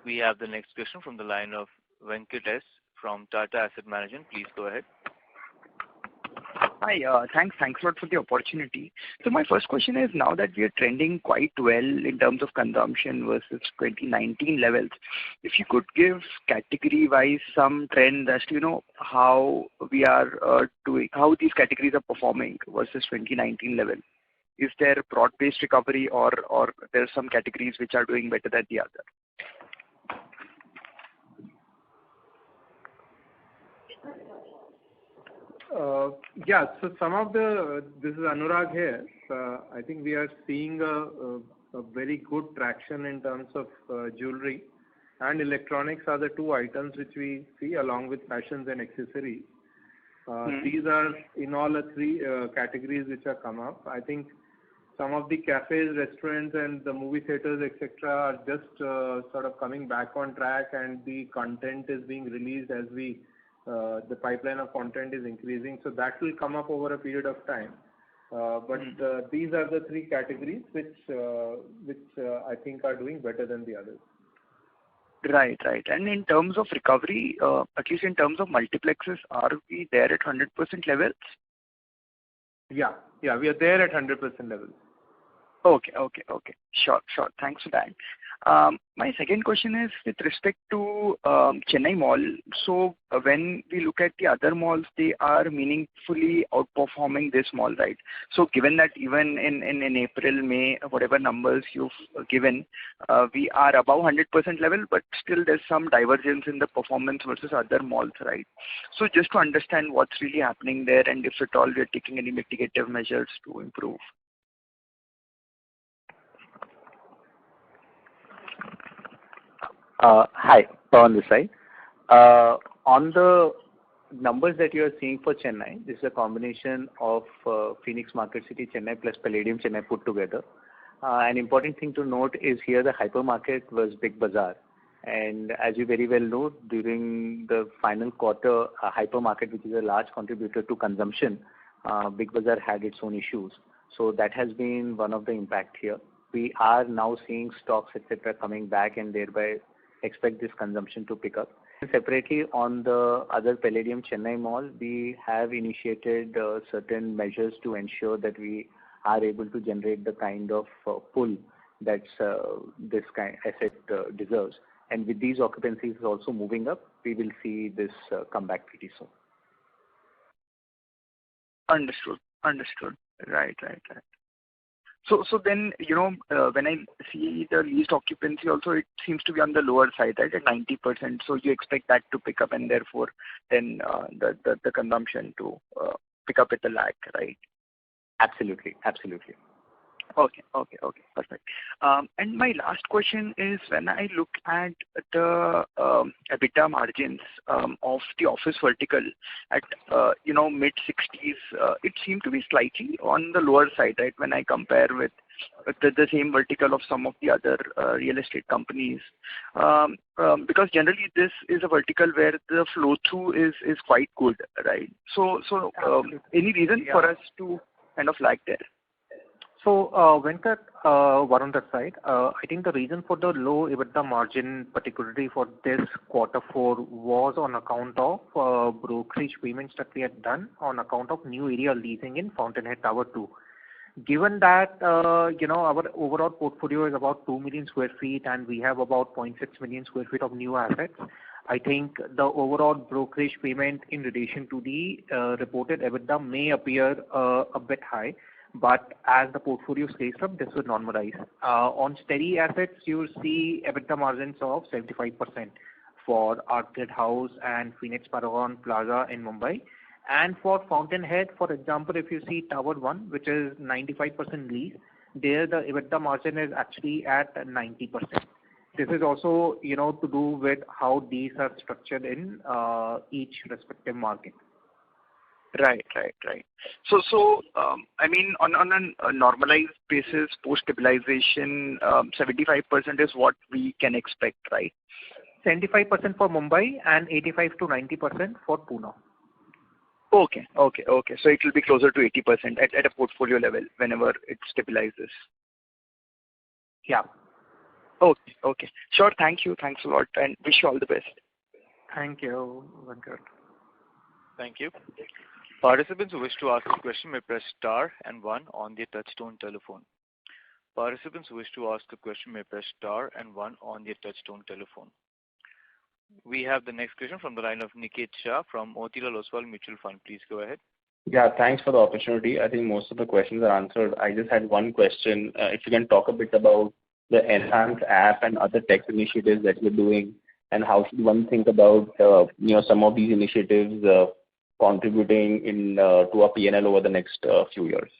We have the next question from the line of Venkatesh from Tata Asset Management. Please go ahead. Hi, thanks a lot for the opportunity. So my first question is, now that we are trending quite well in terms of consumption versus 2019 levels, if you could give category-wise some trend as to, how we are doing, how these categories are performing versus 2019 level. Is there a broad-based recovery or there are some categories which are doing better than the other? So some of this is Anurag here. I think we are seeing a very good traction in terms of jewelry and electronics are the two items which we see along with fashions and accessories. These are in all the three categories which have come up. I think some of the cafes, restaurants, and the movie theaters, etc., are just sort of coming back on track, and the content is being released as the pipeline of content is increasing. So that will come up over a period of time. These are the three categories which I think are doing better than the others. Right. And in terms of recovery, at least in terms of multiplexes, are we there at 100% levels? Yeah, we are there at 100% levels. Okay. Sure. Thanks for that. My second question is with respect to Chennai Mall. So when we look at the other malls, they are meaningfully outperforming this mall, right? So given that even in April, May, whatever numbers you've given, we are above 100% level, but still there's some divergence in the performance versus other malls, right? So just to understand what's really happening there, and if at all we're taking any mitigative measures to improve. Hi, Pawan this side. On the numbers that you are seeing for Chennai, this is a combination of Phoenix Market City Chennai plus Palladium Chennai put together. An important thing to note is here the hypermarket was Big Bazaar. And as you very well know, during the final quarter, hypermarket, which is a large contributor to consumption, Big Bazaar had its own issues. So that has been one of the impact here. We are now seeing stocks, etc., coming back, and thereby expect this consumption to pick up. Separately, on the other Palladium Chennai Mall, we have initiated certain measures to ensure that we are able to generate the kind of pull that this kind asset deserves. And with these occupancies also moving up, we will see this come back pretty soon. Understood. Right. So then, when I see the leased occupancy also, it seems to be on the lower side, right, at 90%. So you expect that to pick up, and therefore then the consumption to pick up with the lag, right? Absolutely. Okay, perfect. And my last question is, when I look at the EBITDA margins of the office vertical at mid 60s, it seemed to be slightly on the lower side, right? When I compare with the same vertical of some of the other real estate companies, because generally this is a vertical where the flow through is quite good, right? So any reason for us to kind of lag there? So, Venkat, Varun that side, I think the reason for the low EBITDA margin, particularly for this Q4, was on account of brokerage payments that we had done on account of new area leasing in Fountainhead Tower 2. Given that, our overall portfolio is about 2 million square feet and we have about 0.6 million square feet of new assets, I think the overall brokerage payment in relation to the reported EBITDA may appear a bit high. But as the portfolio scales up, this will normalize. On steady assets, you will see EBITDA margins of 75% for Arcade House and Phoenix Paragon Plaza in Mumbai. And for Fountainhead, for example, if you see Tower 1, which is 95% lease, there the EBITDA margin is actually at 90%. This is also, to do with how these are structured in each respective market. Right. So I mean, on a normalized basis, post stabilization, 75% is what we can expect, right? 75% for Mumbai and 85 to 90% for Pune. Okay. So it will be closer to 80% at a portfolio level whenever it stabilizes. Yeah. Okay. Sure. Thank you. Thanks a lot, and wish you all the best. Thank you, Venkat. Thank you. Participants who wish to ask a question may press star and 1 on their touchtone telephone. We have the next question from the line of Niket Shah from Motilal Oswal Mutual Fund. Please go ahead. Yeah, thanks for the opportunity. I think most of the questions are answered. I just had one question. If you can talk a bit about the enhanced app and other tech initiatives that you're doing, and how should one think about some of these initiatives contributing to our P&L over the next few years?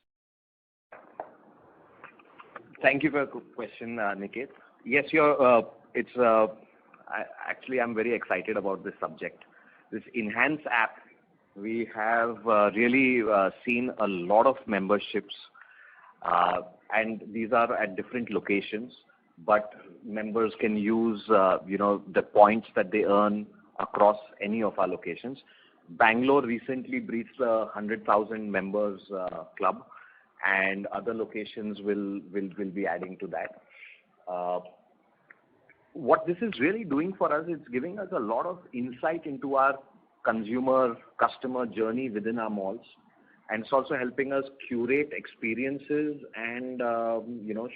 Thank you for the question, Niket. Yes, I'm very excited about this subject. This enhanced app, we have really seen a lot of memberships And these are at different locations, but members can use, the points that they earn across any of our locations. Bangalore recently breached the 100,000 members club, and other locations will be adding to that. What this is really doing for us, it's giving us a lot of insight into our customer journey within our malls, and it's also helping us curate experiences and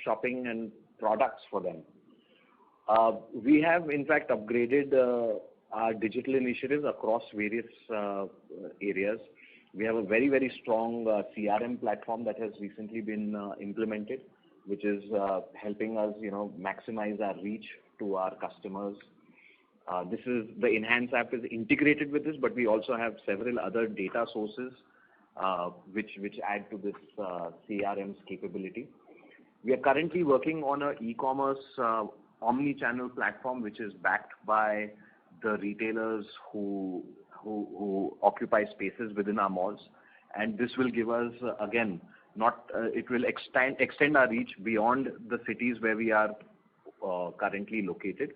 shopping and products for them. We have in fact upgraded our digital initiatives across various areas. We have a very, very strong CRM platform that has recently been implemented, which is helping us maximize our reach to our customers. The Enhance app is integrated with this, but we also have several other data sources which add to this CRM's capability. We are currently working on an e-commerce omni-channel platform, which is backed by the retailers who occupy spaces within our malls, and this will give us it will extend our reach beyond the cities where we are currently located.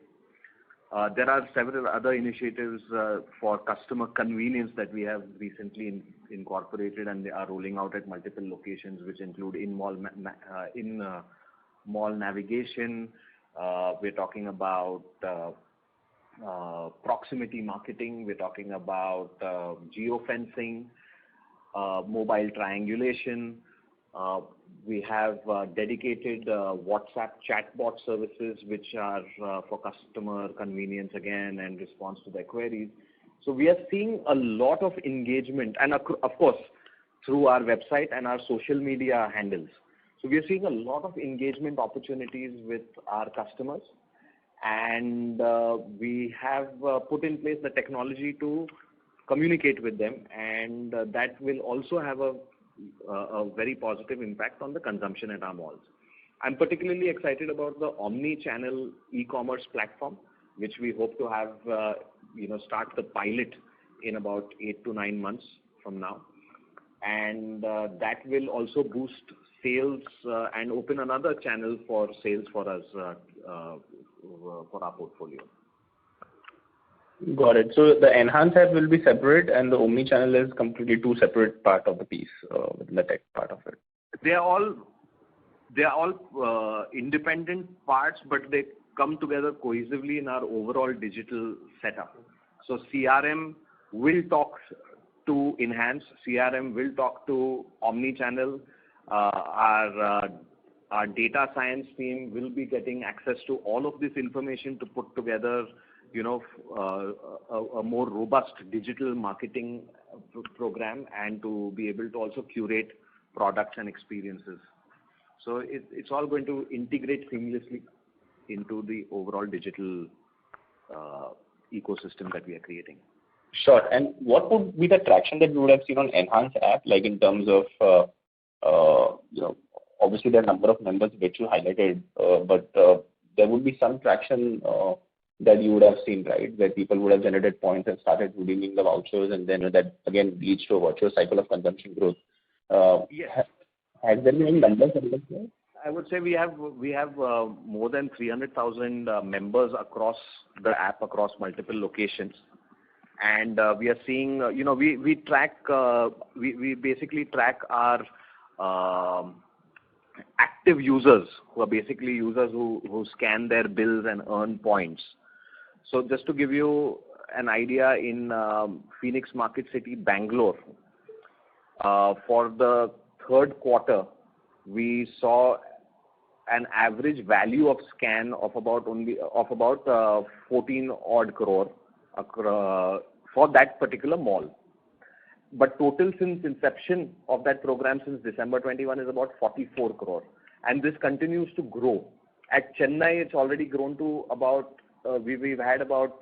There are several other initiatives for customer convenience that we have recently incorporated, and they are rolling out at multiple locations, which include in-mall navigation. We're talking about proximity marketing. We're talking about geofencing, mobile triangulation. We have dedicated WhatsApp chatbot services, which are for customer convenience again and response to their queries. So we are seeing a lot of engagement, and of course through our website and our social media handles. So we are seeing a lot of engagement opportunities with our customers, and we have put in place the technology to communicate with them, and that will also have a very positive impact on the consumption at our malls. I'm particularly excited about the omni-channel e-commerce platform, which we hope to have start the pilot in about 8 to 9 months from now, and that will also boost sales and open another channel for sales for us for our portfolio. Got it. So the Enhance app will be separate, and the omni-channel is completely two separate part of the piece within the tech part of it. They are all independent parts, but they come together cohesively in our overall digital setup. So CRM will talk to Enhance, CRM will talk to omni-channel. Our data science team will be getting access to all of this information to put together a more robust digital marketing program, and to be able to also curate products and experiences. So it's all going to integrate seamlessly into the overall digital ecosystem that we are creating. Sure. And what would be the traction that we would have seen on Enhance app, like in terms of, obviously there are a number of members which you highlighted, but there would be some traction that you would have seen, right? Where people would have generated points and started redeeming the vouchers, and then that again leads to a virtuous cycle of consumption growth. Yes. Has there been any numbers on this? I would say we have more than 300,000 members across the app, across multiple locations, and we are seeing we track we basically track our active users, who are basically users who scan their bills and earn points. So just to give you an idea, in Phoenix Market City, Bangalore, for the third quarter, we saw an average value of scan of about 14 odd crore for that particular mall. But total since inception of that program since December 21 is about 44 crore, and this continues to grow. At Chennai, it's already grown to about we've had about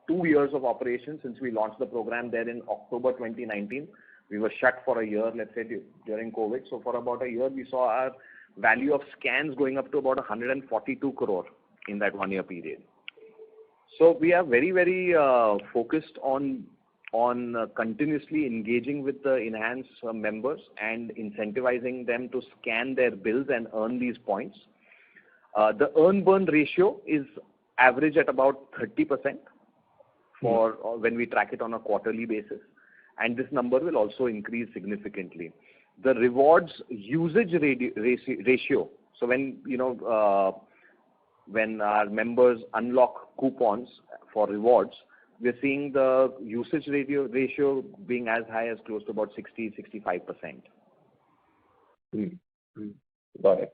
2 years of operation since we launched the program there in October 2019. We were shut for a year, let's say, during COVID. So for about a year, we saw our value of scans going up to about 142 crore in that 1 year period. So we are very, very focused on on continuously engaging with the Enhance members and incentivizing them to scan their bills and earn these points. The earn-burn ratio is average at about 30% for when we track it on a quarterly basis, and this number will also increase significantly. The rewards usage ratio, so when when our members unlock coupons for rewards, we're seeing the usage ratio being as high as close to about 60-65%. Got it.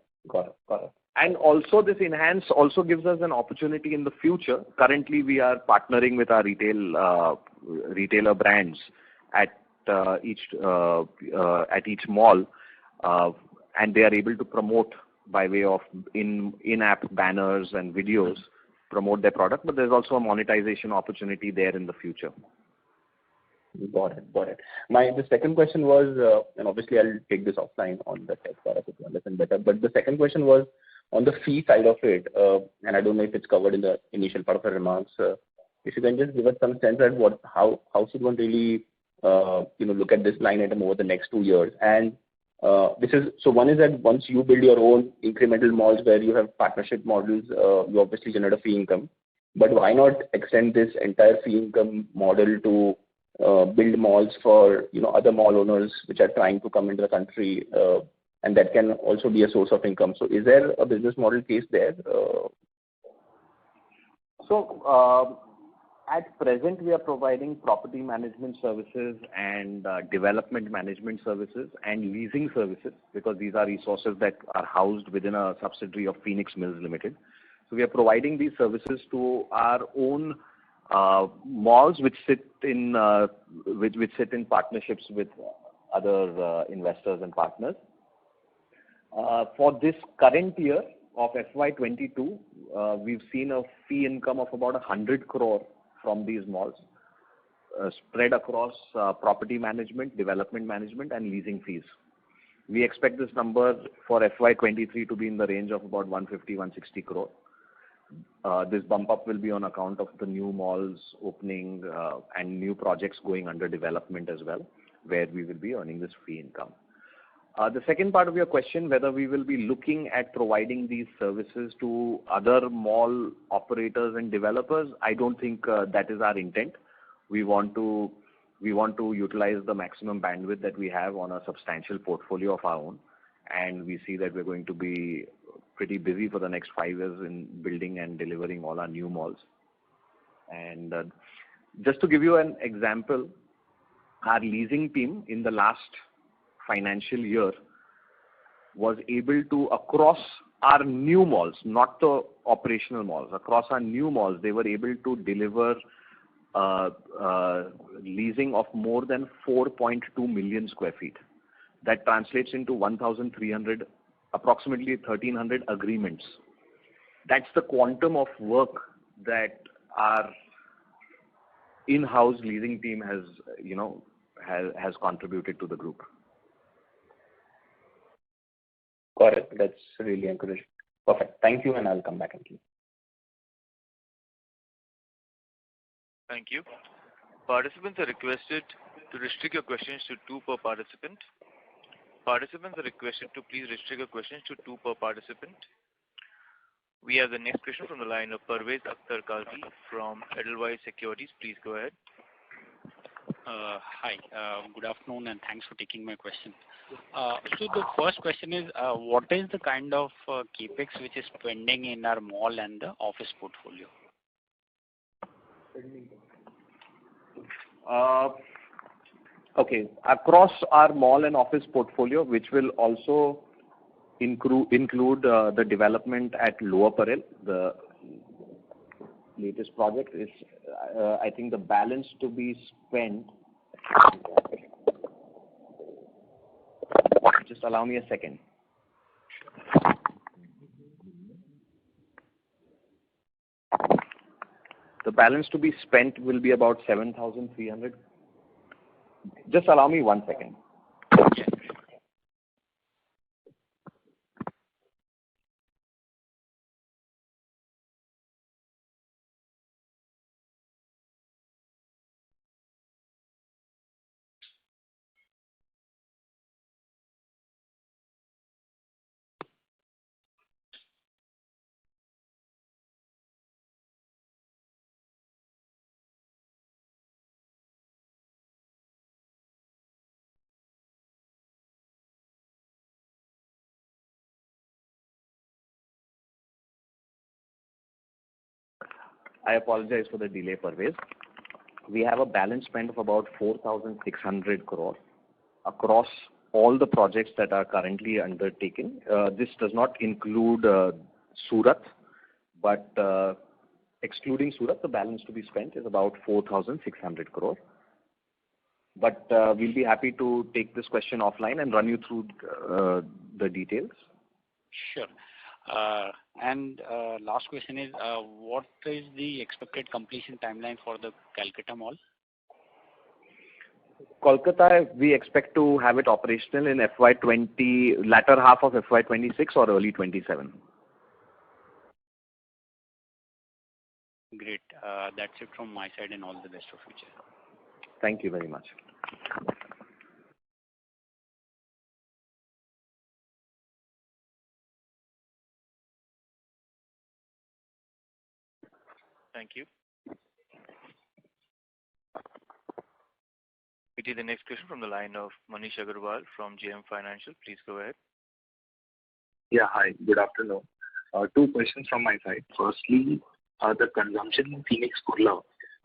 And also this Enhance also gives us an opportunity in the future. Currently we are partnering with our retailer brands at each mall, and they are able to promote by way of in-app banners and videos, promote their product, but there's also a monetization opportunity there in the future. Got it. The second question was, and obviously I'll take this offline on the tech part of it to understand better, but the second question was on the fee side of it, and I don't know if it's covered in the initial part of the remarks. If you can just give us some sense at how should one really look at this line item over the next 2 years? And one is that once you build your own incremental malls where you have partnership models, you obviously generate a fee income. But why not extend this entire fee income model to build malls for other mall owners which are trying to come into the country, and that can also be a source of income. So is there a business model case there? At present, we are providing property management services and development management services and leasing services, because these are resources that are housed within a subsidiary of Phoenix Mills Limited. So we are providing these services to our own malls, which sit in partnerships with other investors and partners. For this current year of FY22, we've seen a fee income of about 100 crore from these malls, spread across property management, development management, and leasing fees. We expect this number for FY23 to be in the range of about 150-160 crore. This bump up will be on account of the new malls opening and new projects going under development as well, where we will be earning this fee income. The second part of your question, whether we will be looking at providing these services to other mall operators and developers, I don't think that is our intent. We want to utilize the maximum bandwidth that we have on a substantial portfolio of our own, and we see that we're going to be pretty busy for the next 5 years in building and delivering all our new malls. And just to give you an example, our leasing team in the last financial year was able to, across our new malls, not the operational malls, across our new malls, they were able to deliver leasing of more than 4.2 million square feet. That translates into 1,300, approximately 1,300 agreements. That's the quantum of work that our in-house leasing team has contributed to the group. Got it. That's really encouraging. Perfect. Thank you, and I'll come back and keep. Thank you. Participants are requested to restrict your questions to 2 per participant. Participants are requested to please restrict your questions to 2 per participant. We have the next question from the line of Parvez Akhtar Qazi from Edelweiss Securities. Please go ahead. Hi, good afternoon, and thanks for taking my question. So the first question is, what is the kind of capex which is pending in our mall and the office portfolio? Okay, across our mall and office portfolio, which will also include the development at Lower Parel, the latest project is, I think the balance to be spent. Just allow me a second. The balance to be spent will be about 7,300. Just allow me 1 second. I apologize for the delay, Parvez. We have a balance spend of about 4,600 crore across all the projects that are currently undertaken. This does not include Surat, but excluding Surat, the balance to be spent is about 4,600 crore. But we'll be happy to take this question offline and run you through the details. Sure. And last question is, what is the expected completion timeline for the Calcutta Mall? Kolkata, we expect to have it operational in FY20, latter half of FY26 or early 27. Great. That's it from my side, and all the best for future. Thank you very much. Thank you. We take the next question from the line of Manish Agarwal from JM Financial. Please go ahead. Yeah, hi. Good afternoon. Two questions from my side. Firstly, the consumption in Phoenix Kurla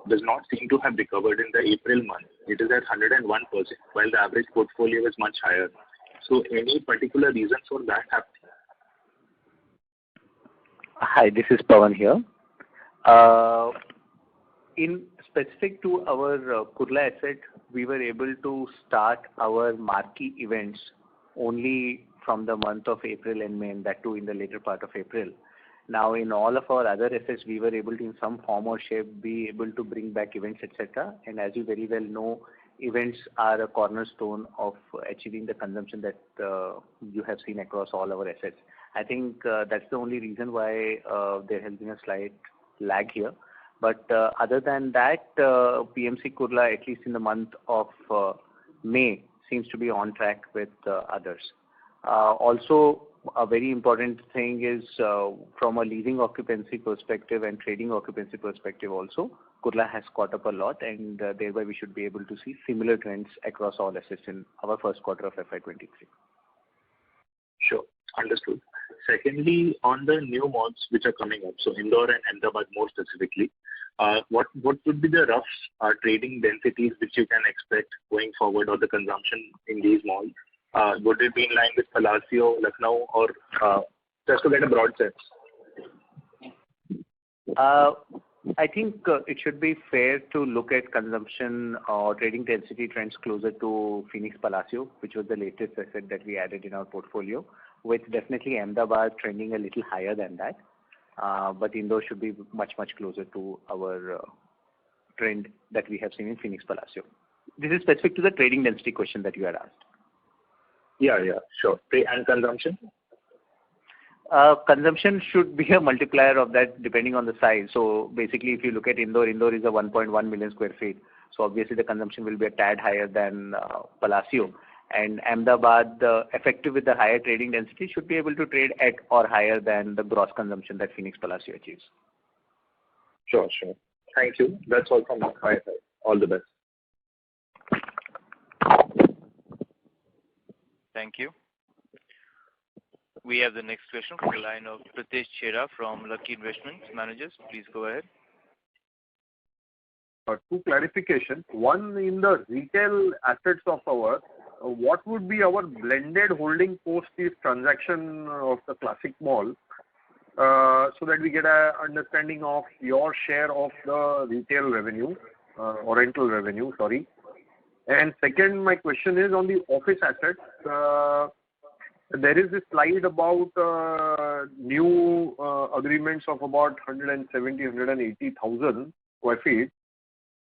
does not seem to have recovered in the April month. It is at 101%, while the average portfolio is much higher. So any particular reason for that happening? Hi, this is Pawan here. In specific to our Kurla asset, we were able to start our marquee events only from the month of April and May, and that too in the later part of April. Now, in all of our other assets, we were able to, in some form or shape, be able to bring back events, etc. And as you very well know, events are a cornerstone of achieving the consumption that you have seen across all our assets. I think that's the only reason why there has been a slight lag here. But other than that, PMC Kurla, at least in the month of May, seems to be on track with others. Also, a very important thing is from a leasing occupancy perspective and trading occupancy perspective also, Kurla has caught up a lot, and thereby we should be able to see similar trends across all assets in our first quarter of FY23. Sure, understood. Secondly, on the new malls which are coming up, so Indore and Ahmedabad more specifically, what would be the rough trading densities which you can expect going forward, or the consumption in these malls? Would it be in line with Palacio, Lucknow, or just to get a broad sense? I think it should be fair to look at consumption or trading density trends closer to Phoenix Palacio, which was the latest asset that we added in our portfolio, with definitely Ahmedabad trending a little higher than that. But Indore should be much, much closer to our trend that we have seen in Phoenix Palacio. This is specific to the trading density question that you had asked. Yeah, sure. And consumption? Consumption should be a multiplier of that depending on the size. So basically, if you look at Indore is a 1.1 million square feet. So obviously the consumption will be a tad higher than Palacio. And Ahmedabad, effective with the higher trading density, should be able to trade at or higher than the gross consumption that Phoenix Palacio achieves. Sure. Thank you. That's all from my side. All the best. Thank you. We have the next question from the line of Pritesh Chheda from Lucky Investment Managers. Please go ahead. Two clarifications. One, in the retail assets of ours, what would be our blended holding post this transaction of the Classic Mall, so that we get an understanding of your share of the retail revenue, or rental revenue, sorry. And second, my question is on the office assets. There is this slide about new agreements of about 180,000 square feet.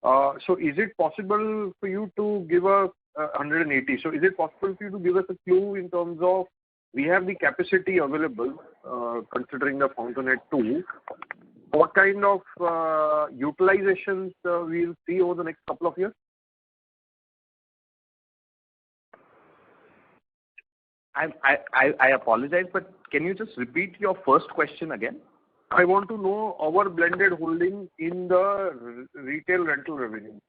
So is it possible for you to give a 180? So is it possible for you to give us a clue in terms of, we have the capacity available, considering the Fountainhead 2, what kind of utilizations we'll see over the next couple of years? I apologize, but can you just repeat your first question again? I want to know our blended holding in the retail rental revenue.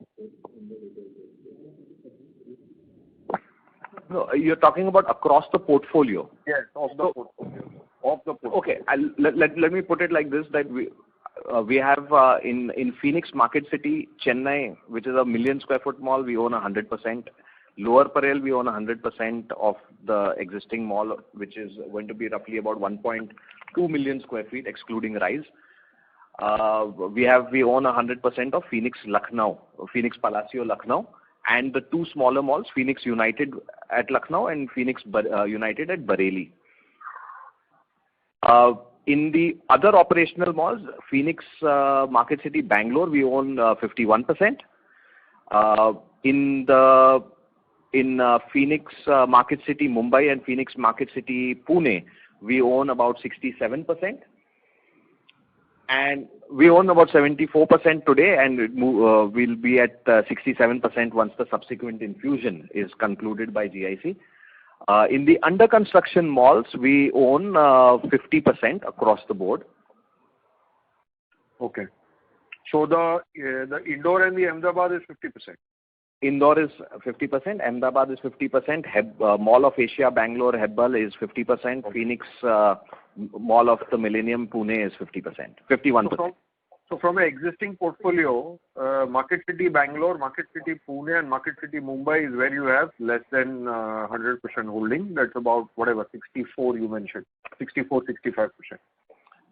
No, you're talking about across the portfolio. Yes, of the portfolio. Okay, let me put it like this: that We have in Phoenix Market City, Chennai, which is a 1 million square foot mall, we own 100%. Lower Parel, we own 100% of the existing mall, which is going to be roughly about 1.2 million square feet, excluding Rise. We own 100% of Phoenix Lucknow, Phoenix Palacio Lucknow, and the two smaller malls, Phoenix United at Lucknow and Phoenix United at Bareilly. In the other operational malls, Phoenix Market City, Bangalore, we own 51%. In Phoenix Market City, Mumbai, and Phoenix Market City, Pune, we own about 67%. And we own about 74% today, and we'll be at 67% once the subsequent infusion is concluded by GIC. In the under construction malls, we own 50% across the board. Okay. So the Indore and the Ahmedabad is 50%. Indore is 50%, Ahmedabad is 50%, Mall of Asia, Bangalore, Hebbal is 50%, okay. Phoenix Mall of the Millennium, Pune is 50%, 51%. So from an existing portfolio, Market City Bangalore, Market City Pune, and Market City Mumbai is where you have less than 100% holding. That's about 64 you mentioned, 64, 65%.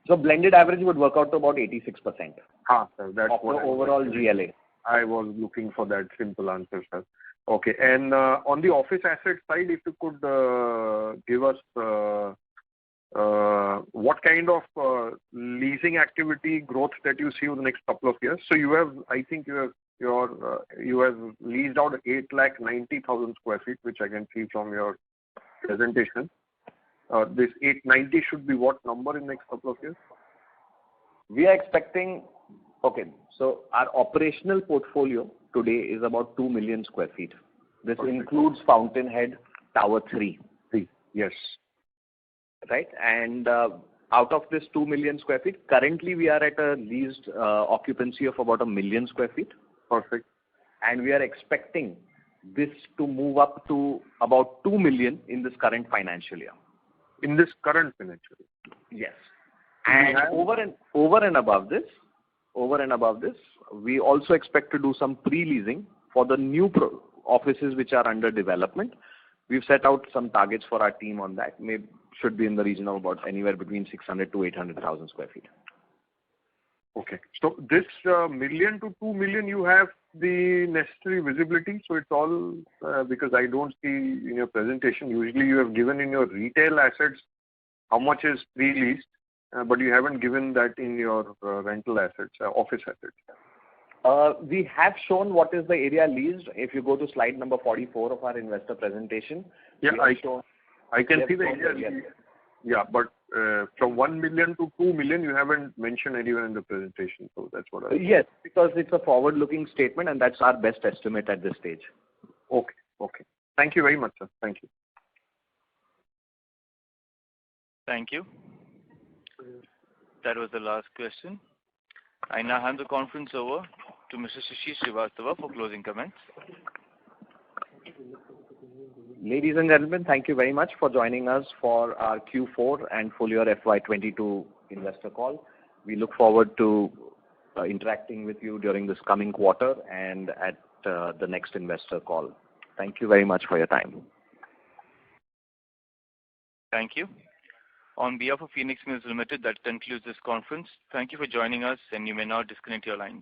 So blended average would work out to about 86%. Sir, that's of what the overall GLA. I was looking for that simple answer, sir. Okay, and on the office asset side, if you could give us what kind of leasing activity growth that you see over the next couple of years. So you have, I think you have leased out 890,000 square feet, which I can see from your presentation. This 890 should be what number in the next couple of years? We are expecting, okay, so our operational portfolio today is about 2 million square feet. This includes Fountainhead Tower 3. Yes. Right, and out of this 2 million square feet, currently we are at a leased occupancy of about 1 million square feet. Perfect. And we are expecting this to move up to about 2 million in this current financial year. In this current financial year? Yes. And over and above this, we also expect to do some pre-leasing for the new offices which are under development. We've set out some targets for our team on that. Should be in the region of about anywhere between 600 to 800,000 square feet. Okay. So this million to 2 million, you have the necessary visibility. So it's all because I don't see in your presentation. Usually you have given in your retail assets how much is pre-leased, but you haven't given that in your rental assets, office assets. We have shown what is the area leased. If you go to slide number 44 of our investor presentation. Yeah, I can see the area. Yeah, but from 1 million to 2 million, you haven't mentioned anywhere in the presentation. So that's what I. Yes, because it's a forward-looking statement, and that's our best estimate at this stage. Okay. Okay. Thank you very much, sir. Thank you. Thank you. That was the last question. I now hand the conference over to Mr. Shishir Srivastava for closing comments. Ladies and gentlemen, thank you very much for joining us for our Q4 and full year FY22 investor call. We look forward to interacting with you during this coming quarter and at the next investor call. Thank you very much for your time. Thank you. On behalf of Phoenix Mills Limited, that concludes this conference. Thank you for joining us, and you may now disconnect your line.